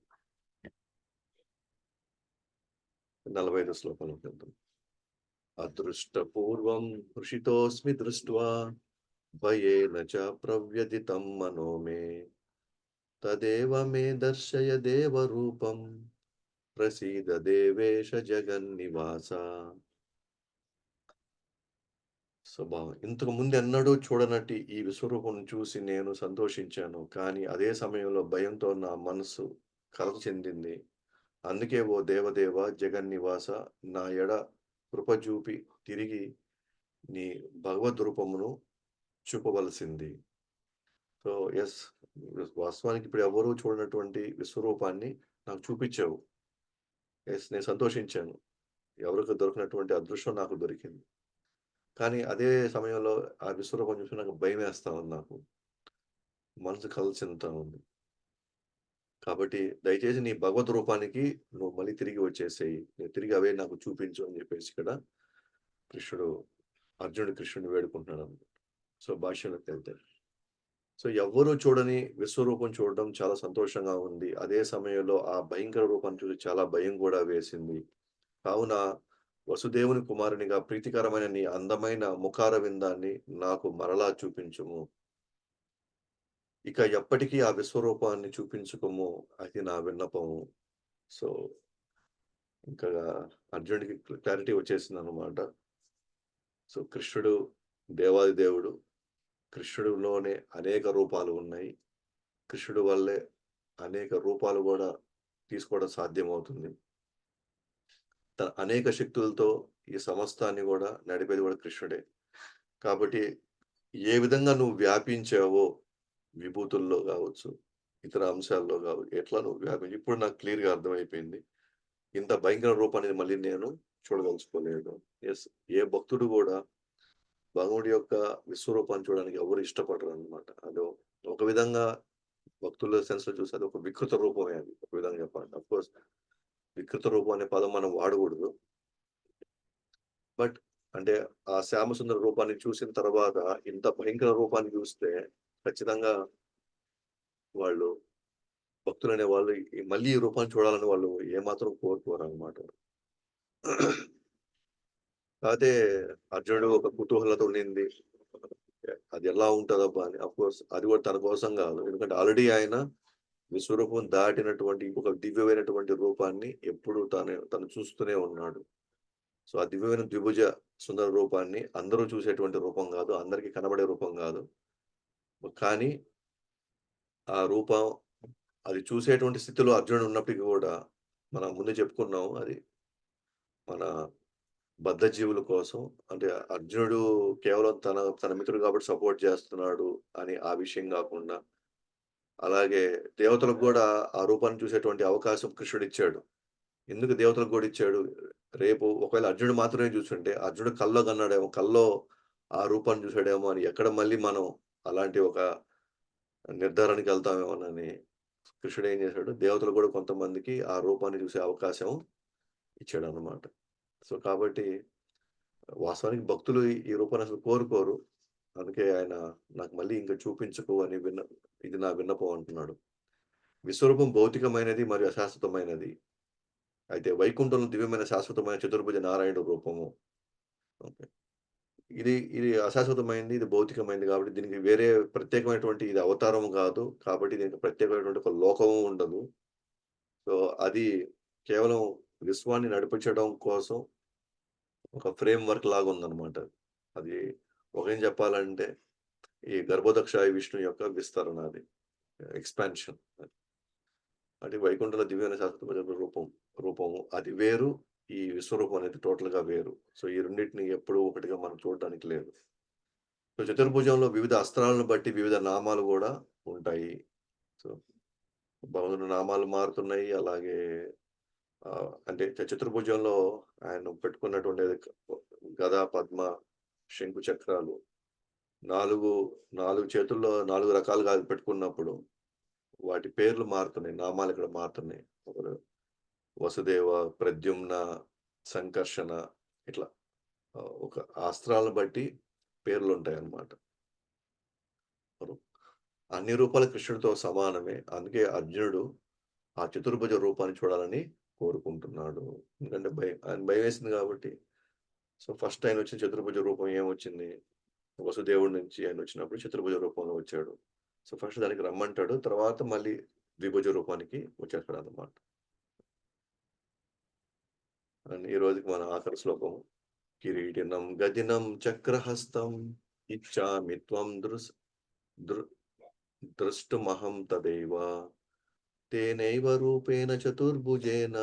45 శ్లోకంలోకి వెళ్దాం. అదృష్టపూర్వం హృషితోస్మి దృష్ట్వా భయేన చ ప్రవ్యథితం మనో మే తదేవ మే దర్శయ దేవరూపం ప్రసీద దేవేశ జగన్నివాస. స్వభావం. ఇంతకు ముందెన్నడూ చూడనట్టి ఈ విశ్వరూపం చూసి నేను సంతోషించాను. కానీ అదే సమయంలో భయంతో నా మనస్సు కలత చెందింది. అందుకే ఓ దేవదేవ జగన్నివాస నా ఎడ కృప జూపి తిరిగి నీ భగవద్ రూపమును చూపవలసింది. So, yes. వాస్తవానికి ఇప్పుడు ఎవ్వరూ చూడనటువంటి విశ్వరూపాన్ని నాకు చూపిచ్చావు. యెస్. నేను సంతోషించాను. ఎవరికి దొరకనటువంటి అదృష్టం నాకు దొరికింది. కానీ అదే సమయంలో ఆ విశ్వరూపం చూసి నాకు భయమేస్తా ఉంది నాకు. మనసు కలత చెందుతా ఉంది. కాబట్టి దయచేసి నీ భగవత్ రూపానికి నువ్వు మళ్ళీ తిరిగి వచ్చేసేయి. నువ్వు తిరిగి అవే నాకు చూపించు అని జెప్పేసి ఇక్కడ కృష్ణుడు అర్జునుడు కృష్ణుడిని వేడుకుంటున్నాడన్నమాట. సో, భాష్యంలోకెళ్తే. సో, ఎవ్వరూ చూడని విశ్వరూపం చూడడం చాలా సంతోషంగా ఉంది. అదే సమయంలో ఆ భయంకర రూపాన్ని చూసి చాలా భయం గూడా వేసింది. కావున వసుదేవుని కుమారునిగా ప్రీతికరమైన నీ అందమైన ముఖార విందాన్ని నాకు మరలా చూపించుము. ఇక ఎప్పటికీ ఆ విశ్వరూపాన్ని చూపించుకుము. అది నా విన్నపము. సో, ఇంకా అర్జునుడికి క్లారిటీ వచ్చేసిందనమాట. సో, కృష్ణుడు దేవాది దేవుడు. కృష్ణుడిలోనే అనేక రూపాలు ఉన్నాయి. కృష్ణుడు వల్లే అనేక రూపాలు గూడా తీసుకోవడం సాధ్యమవుతుంది. అనేక శక్తులతో ఈ సమస్తాన్ని గూడా నడిపేది గూడా కృష్ణుడే. కాబట్టి ఏ విధంగా నువ్వు వ్యాపించావో విభూతుల్లో గావచ్చు, ఇతర అంశాల్లో ఎట్లా నువ్వు ఇప్పుడు నాకు క్లియర్‌గా అర్థమైపోయింది. ఇంత భయంకర రూపాన్ని మళ్ళీ నేను చూడదలుచుకోలేదు. యెస్. ఏ భక్తుడు గూడా భగవుడి యొక్క విశ్వరూపాన్ని చూడడానికి ఎవరు ఇష్టపడరనమాట. ఒక విధంగా భక్తుల సెన్స్‌లో చూస్తే అదొక వికృత రూపమే అది. ఒక విధంగా చెప్పాలంటే. అఫ్‌కోర్స్ వికృత రూపం అనే పదం మనం వాడగూడదు. బట్ అంటే ఆ శ్యామసుందర రూపాన్ని చూసిన తర్వాత ఇంత భయంకర రూపాన్ని చూస్తే ఖచ్చితంగా వాళ్ళు భక్తులనే వాళ్ళు మళ్ళీ ఈ రూపాన్ని చూడాలని వాళ్ళు ఏమాత్రం కోరుకోరనమాట. కాతే అర్జునుడు ఒక కుతూహలత ఉండింది. అది ఎలా ఉంటదబ్బా అని. అఫ్‌కోర్స్ అది కూడా తన కోసం గాదు. ఎందుకంటే ఆల్రెడీ ఆయన విశ్వరూపం దాటినటువంటి ఇంకొక దివ్యమైనటువంటి రూపాన్ని ఎప్పుడు తను చూస్తూనే ఉన్నాడు. సో, ఆ దివ్యమైన ద్విభుజ సుందర రూపాన్ని అందరూ చూసేటువంటి రూపం గాదు. అందరికి కనబడే రూపం గాదు. కానీ ఆ రూపం అది చూసేటువంటి స్థితిలో అర్జునుడు ఉన్నప్పటికి గూడా మనం ముందే చెప్పుకున్నాం అది మన బద్ధజీవుల కోసం అంటే అర్జునుడు కేవలం తన మిత్రుడు కాబట్టి సపోర్ట్ చేస్తున్నాడు అని ఆ విషయం గాకుండా, అలాగే దేవతలకు గూడా ఆ రూపాన్ని చూసేటువంటి అవకాశం కృష్ణుడిచ్చాడు. ఎందుకు దేవతలకు గూడా ఇచ్చాడు? రేపు ఒకవేళ అర్జునుడు మాత్రమే జూసుంటే, అర్జునుడు కల్లో కన్నాడేమో, కల్లో ఆ రూపాన్ని జూసాడేమో అని ఎక్కడ మళ్ళీ మనం అలాంటి ఒక నిర్ధారణకెళ్తామేమోనని కృష్ణుడు ఏం జేశాడు, దేవతలు గూడా కొంతమందికి ఆ రూపాన్ని చూసే అవకాశం ఇచ్చాడన్నమాట. సో, కాబట్టి వాస్తవానికి భక్తులు ఈ రూపాన్ని అసలు కోరుకోరు. అందుకే ఆయన నాకు మళ్ళీ ఇంక చూపించకు అని ఇది నా విన్నపం అంటున్నాడు. విశ్వరూపం భౌతికమైనది మరియు అశాశ్వతమైనది. అయితే వైకుంఠంలో దివ్యమైన శాశ్వతమైన చతుర్భుజ నారాయణుడు రూపము. ఓకే. ఇది అశాశ్వతమైంది. ఇది భౌతికమైంది కాబట్టి దీనికి వేరే ప్రత్యేకమైనటువంటి ఇది అవతారం గాదు. కాబట్టి దీనికి ప్రత్యేకమైనటువంటి ఒక లోకము ఉండదు. సో, అది కేవలం విశ్వాన్ని నడిపించడం కోసం ఒక ఫ్రేమ్ వర్క్ లాగా ఉందన్నమాట. అది ఒకం చెప్పాలంటే ఈ గర్భోదక్షాయి విష్ణు యొక్క విస్తరణ అది. ఎక్స్‌పాన్షన్. అది వైకుంఠంలో దివ్యమైన శాశ్వత రూపము. అది వేరు. ఈ విశ్వరూపం అనేది టోటల్‌గా వేరు. సో, ఈ రెండిటిని ఎప్పుడూ ఒకటిగా మనం చూడడానికి లేదు. సో, చతుర్భుజంలో వివిధ అస్త్రాలను బట్టి వివిధ నామాలు గూడా ఉంటాయి. సో, భగవంతుడి నామాలు మారుతున్నాయి. అలాగే అంటే చతుర్భుజంలో ఆయన పెట్టుకున్నటువంటి గద, పద్మ, శంకు చక్రాలు 4, 4 చేతుల్లో 4 రకాలుగా అది పెట్టుకున్నప్పుడు వాటి పేర్లు మారుతున్నాయి. నామాలు ఇక్కడ మారుతున్నాయి. ఒకరు వసుదేవ, ప్రద్యుమ్న, సంకర్షణ ఇట్లా ఒక అస్త్రాలను బట్టి పేర్లుంటాయన్నమాట. అన్ని రూపాలు కృష్ణుడితో సమానమే. అందుకే అర్జునుడు ఆ చతుర్భుజ రూపాన్ని చూడాలని కోరుకుంటున్నాడు. ఎందుకంటే ఆయన భయమేసింది కాబట్టి. సో, ఫస్ట్ ఆయనొచ్చిన చతుర్భుజ రూపం ఏమొచ్చింది? వసుదేవుడి నుంచి ఆయనొచ్చినప్పుడు చతుర్భుజ రూపంలో వచ్చాడు. సో, ఫస్ట్ దానికి రమ్మంటాడు. తర్వాత మళ్ళీ ద్విభుజ రూపానికి వచ్చేస్తాడన్నమాట. అండ్ ఈ రోజుకి మన ఆఖరి శ్లోకం. కిరీటినం గదినం చక్రహస్తం ఇచ్చామి త్వం దృ ద్రష్టుమహం తదేవ తేనైవ రూపేణ చతుర్భుజేన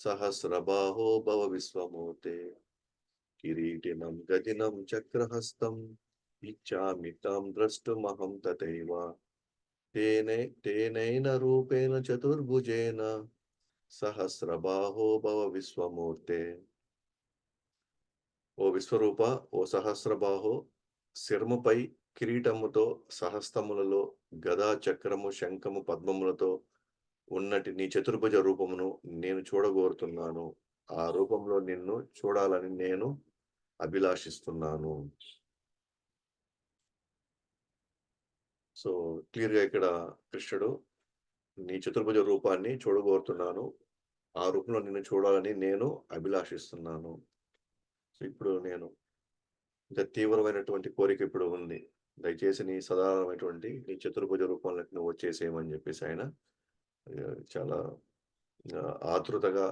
సహస్రబాహో భవ విశ్వమూర్తే. కిరీటినం గదినం చక్రహస్తం ఇచ్చామి తాం ద్రష్టుమహం తథైవ తేనైన రూపేణ చతుర్భుజేన సహస్రబాహో భవ విశ్వమూర్తే. ఓ విశ్వరూప, ఓ సహస్రబాహో, శిరముపై కిరీటముతో సహస్తములలో గదా చక్రము శంఖము పద్మములతో ఉన్నటి నీ చతుర్భుజ రూపమును నేను చూడగోరుతున్నాను. ఆ రూపంలో నిన్ను చూడాలని నేను అభిలాషిస్తున్నాను. సో, క్లియర్‌గా ఇక్కడ కృష్ణుడు నీ చతుర్భుజ రూపాన్ని చూడగోరుతున్నాను. ఆ రూపంలో నిన్ను చూడాలని నేను అభిలాషిస్తున్నాను. సో, ఇప్పుడు నేను ఇంత తీవ్రమైనటువంటి కోరిక ఇప్పుడు ఉంది. దయచేసి నీ సదానమైనటువంటి నీ చతుర్భుజ రూపంలోకి నువ్వు వచ్చేసేయమని జెప్పేసి ఆయన చాలా ఆతృతగా,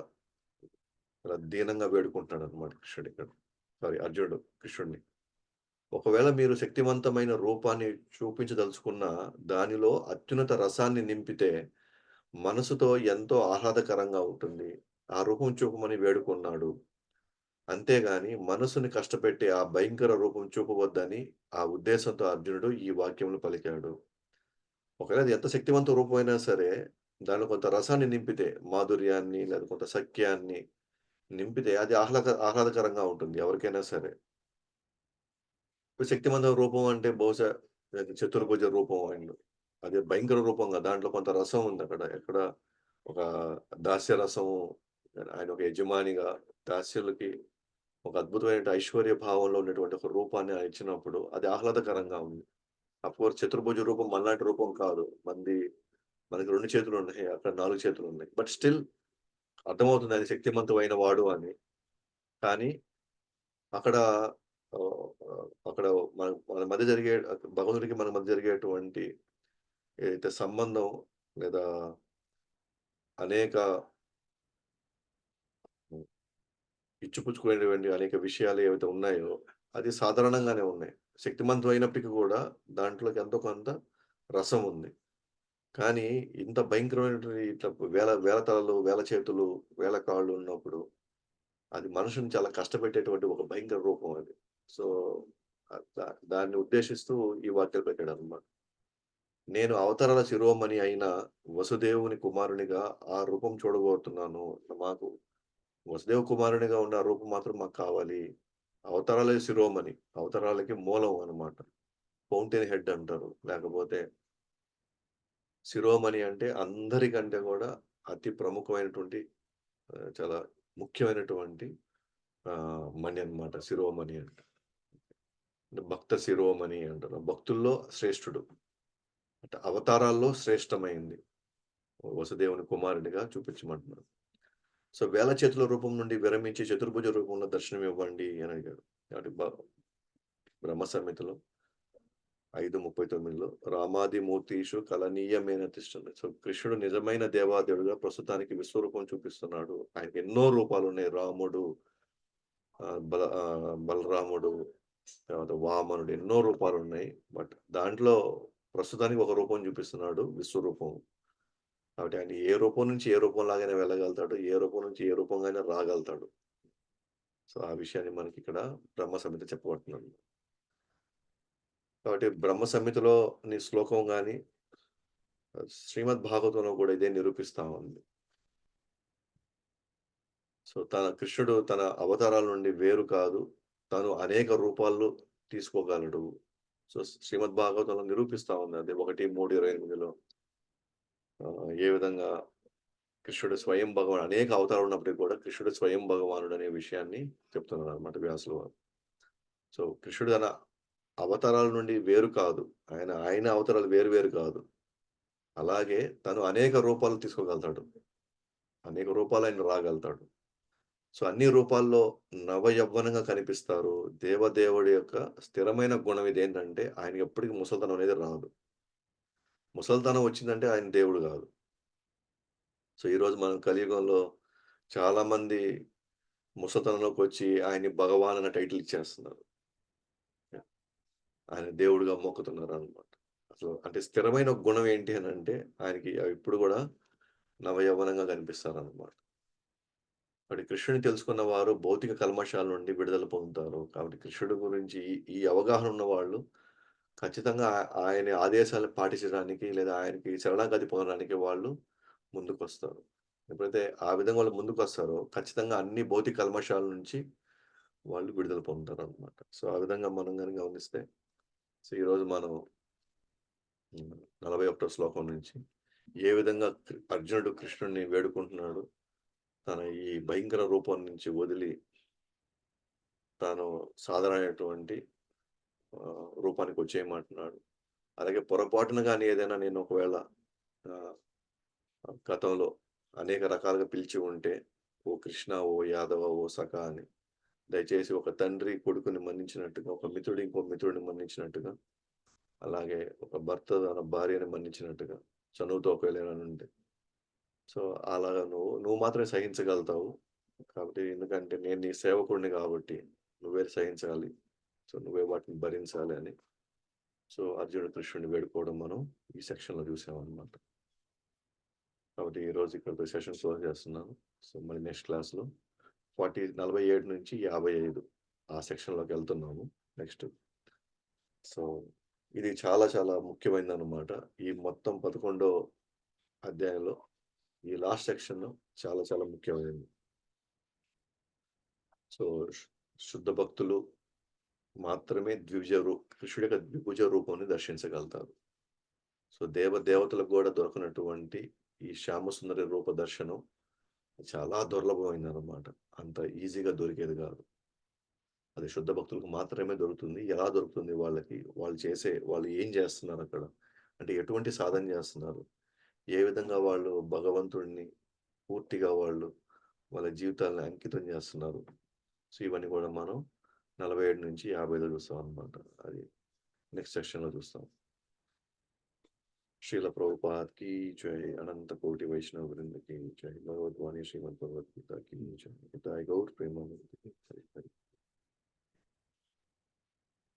చాలా దీనంగా వేడుకుంటున్నాడన్నమాట కృష్ణుడిక్కడ. సారీ, అర్జునుడు కృష్ణుడిని. ఒకవేళ మీరు శక్తివంతమైన రూపాన్ని చూపించదలుచుకున్న దానిలో అత్యున్నత రసాన్ని నింపితే మనసుతో ఎంతో ఆహ్లాదకరంగా ఉంటుంది. ఆ రూపం చూపమని వేడుకున్నాడు. అంతేగాని మనసుని కష్టపెట్టి ఆ భయంకర రూపం చూపవద్దని ఆ ఉద్దేశంతో అర్జునుడు ఈ వాక్యములు పలికాడు. ఒకవేళ అది ఎంత శక్తివంత రూపమైనా సరే, దానిలో కొంత రసాన్ని నింపితే, మాధుర్యాన్ని లేదా కొంత సఖ్యాన్ని నింపితే అది ఆహ్లాదకరంగా ఉంటుంది ఎవరికైనా సరే. ఇప్పుడు శక్తివంతం రూపం అంటే బహుశా అది చతుర్భుజ రూపం అయిండు. అది భయంకర రూపం కాదు. దాంట్లో కొంత రసం ఉందక్కడ. ఎక్కడ ఒక దాస్య రసము, ఆయన ఒక యజమానిగా దాస్యులకి ఒక అద్భుతమైన ఐశ్వర్య భావంలో ఉన్నటువంటి ఒక రూపాన్ని ఆయన ఇచ్చినప్పుడు అది ఆహ్లాదకరంగా ఉంది. అఫ్‌కోర్స్ చతుర్భుజ రూపం మనలాంటి రూపం కాదు. మనకి 2 చేతులున్నాయి. అక్కడ 4 చేతులున్నాయి. బట్ స్టిల్ అర్థమవుతుంది ఆయన శక్తిమంతుడైన వాడు అని. కానీ అక్కడ అక్కడ మన మధ్య జరిగే భగవంతుడికి మన మధ్య జరిగేటువంటి ఏదైతే సంబంధం లేదా అనేక హ్మ్, ఇచ్చిపుచ్చుకునేటువంటి అనేక విషయాలు ఏవైతే ఉన్నాయో, అది సాధారణంగానే ఉన్నాయి. శక్తిమంతం అయినప్పటికి కూడా దాంట్లోకి ఎంతో కొంత రసం ఉంది. కానీ ఇంత భయంకరమైనటువంటి ఇట్లా వేల వేల తలలు, వేల చేతులు, వేల కాళ్ళు ఉన్నప్పుడు అది మనుషుని చాలా కష్టపెట్టేటువంటి ఒక భయంకర రూపం అది. సో, దాన్ని ఉద్దేశిస్తూ ఈ వాక్యాలు పెట్టాడన్నమాట. నేను అవతారాల శిరోమణి అయిన వసుదేవుని కుమారునిగా ఆ రూపం చూడబోతున్నాను. మాకు వసుదేవ కుమారునిగా ఉన్న ఆ రూపం మాత్రం మాకు కావాలి. అవతారాలే శిరోమణి. అవతారాలకి మూలం అన్నమాట. ఫౌంటైన్ హెడ్ అంటారు. లేకపోతే శిరోమణి అంటే అందరికంటే గూడా అతి ప్రముఖమైనటువంటి చాలా ముఖ్యమైనటువంటి మణి అన్నమాట. శిరోమణి అంటే. భక్త శిరోమణి అంటారు. భక్తుల్లో శ్రేష్ఠుడు. అంటే అవతారాల్లో శ్రేష్టమైంది. వసుదేవుని కుమారుడిగా చూపించమంటున్నాడు. సో, వేల చేతుల రూపం నుండి విరమించి చతుర్భుజ రూపంలో దర్శనమివ్వండి అని అడిగాడు. కాబట్టి బ్రహ్మ సంహితలో 5:39లో రామాదిమూర్తీషు కలనీయమైన తిష్టంది. సో, కృష్ణుడు నిజమైన దేవాదేవుడుగా ప్రస్తుతానికి విశ్వరూపం చూపిస్తున్నాడు. ఆయనకి ఎన్నో రూపాలున్నాయి. రాముడు, బలరాముడు, తర్వాత వామనుడు ఎన్నో రూపాలున్నాయి. బట్ దాంట్లో ప్రస్తుతానికి ఒక రూపం చూపిస్తున్నాడు విశ్వరూపం. కాబట్టి ఆయన ఏ రూపం నుంచి ఏ రూపంలాగైనా వెళ్ళగలుగుతాడు. ఏ రూపం నుంచి ఏ రూపంగా అయినా రాగలుగుతాడు. సో, ఆ విషయాన్ని మనకిక్కడ బ్రహ్మ సంహిత చెప్పబడుతుందండి. కాబట్టి బ్రహ్మ సంహితలోని శ్లోకం గాని, శ్రీమద్ భాగవతంలో కూడా ఇదే నిరూపిస్తా ఉంది. సో, కృష్ణుడు తన అవతారాల నుండి వేరు కాదు. తను అనేక రూపాల్లో తీసుకోగలడు. సో, శ్రీమద్ భాగవతంలో నిరూపిస్తా ఉంది. అది 1, 3, 28లో ఏ విధంగా కృష్ణుడు స్వయం భగవానుడు అనేక అవతారాలు ఉన్నప్పటికి కూడా కృష్ణుడు స్వయం భగవానుడనే విషయాన్ని చెప్తున్నారనమాట వ్యాసుల వారు. సో, కృష్ణుడు తన అవతారాల నుండి వేరు కాదు. ఆయన అవతారాలు వేరు వేరు కాదు. అలాగే తను అనేక రూపాలు తీసుకోగలుగుతాడు. అనేక రూపాలు ఆయన రాగలుగుతాడు. సో, అన్ని రూపాల్లో నవయవ్వనంగా కనిపిస్తారు. దేవదేవుడి యొక్క స్థిరమైన గుణం ఇదేంటంటే ఆయనకి ఎప్పటికి ముసలితనం అనేది రాదు. ముసలితనం వచ్చిందంటే ఆయన దేవుడు గాదు. సో, ఈరోజు మనం కలియుగంలో చాలామంది ముసలితనంలోకొచ్చి ఆయన్ని భగవాన్ అన్న టైటిల్ ఇచ్చేస్తున్నారు. ఆయన దేవుడుగా మొక్కుతున్నారనమాట. అసలు అంటే స్థిరమైన ఒక గుణం ఏంటి అనంటే, ఆయనకి ఇప్పుడు గూడా నవయవ్వనంగా కనిపిస్తారనమాట. కాబట్టి కృష్ణుడిని తెలుసుకున్న వారు భౌతిక కల్మషాల నుండి విడుదల పొందుతారు. కాబట్టి కృష్ణుడి గురించి ఈ ఈ అవగాహన ఉన్నవాళ్ళు ఖచ్చితంగా ఆయన ఆదేశాలను పాటించడానికి లేదా ఆయనకి శరణాగతి పొందడానికి వాళ్ళు ముందుకొస్తారు. ఎప్పుడైతే ఆ విధంగా వాళ్ళు ముందుకొస్తారో ఖచ్చితంగా అన్ని భౌతిక కల్మషాల నుంచి వాళ్ళు విడుదల పొందుతారనమాట. సో, ఆ విధంగా మనం గాని గమనిస్తే సో, ఈరోజు మనం 41 శ్లోకం నుంచి ఏ విధంగా అర్జునుడు కృష్ణుడిని వేడుకుంటున్నాడు. తన ఈ భయంకర రూపం నుంచి వదిలి తాను సాధారణమైనటువంటి రూపానికొచ్చేయమంటున్నాడు. అలాగే పొరపాటున గాని ఏదైనా నేను ఒకవేళ ఆహ్, గతంలో అనేక రకాలుగా పిలిచి ఉంటే, ఓ కృష్ణ, ఓ యాదవ, ఓ సఖా అని దయచేసి ఒక తండ్రి కొడుకుని మన్నించినట్టుగా, ఒక మిత్రుడు ఇంకో మిత్రుడిని మన్నించినట్టుగా, అలాగే ఒక భర్త తన భార్యని మన్నించినట్టుగా చనువుతో ఒకవేళ ఏమైనా ఉంటే సో, అలాగా నువ్వు మాత్రమే సహించగలుగుతావు. కాబట్టి ఎందుకంటే నేను నీ సేవకుడిని కాబట్టి నువ్వే సహించాలి. సో, నువ్వే వాటిని భరించాలి అని. సో, అర్జునుడు కృష్ణుడిని వేడుకోవడం మనం ఈ సెక్షన్‌లో చూసామనమాట. కాబట్టి ఈరోజు ఇక్కడితో సెషన్ క్లోజ్ చేస్తున్నాను. సో, మరి నెక్స్ట్ క్లాస్‌లో 47-55 ఆ సెక్షన్‌లోకెళ్తున్నాము నెక్స్ట్. సో, ఇది చాలా చాలా ముఖ్యమైనదనమాట. ఈ మొత్తం 11 అధ్యాయంలో ఈ లాస్ట్ సెక్షన్ చాలా చాలా ముఖ్యమైనది. సో, శుద్ధ భక్తులు మాత్రమే కృష్ణుడి యొక్క ద్విభుజ రూపాన్ని దర్శించగలుగుతారు. సో, దేవతలకు గూడా దొరకనటువంటి ఈ శ్యామసుందరి రూప దర్శనం చాలా దుర్లభమైనదనమాట. అంత ఈజీగా దొరికేది గాదు. అది శుద్ధ భక్తులకు మాత్రమే దొరుకుతుంది. ఎలా దొరుకుతుంది వాళ్ళకి? వాళ్ళు ఏం జేస్తున్నారక్కడ? అంటే ఎటువంటి సాధన జేస్తున్నారు? ఏ విధంగా వాళ్ళు భగవంతుడిని పూర్తిగా వాళ్ళ జీవితాల్ని అంకితం జేస్తున్నారు? సో, ఇవన్నీ గూడా మనం 47-50లో చూస్తామనమాట. అది నెక్స్ట్ సెక్షన్‌లో చూస్తాం. श्रील प्रभुपाद की जय अनंत कोटि वैष्णव वृंद की जय भगवत वाणी श्रीमद् भगवत गीता की जय। गौर प्रेमानंद की जय।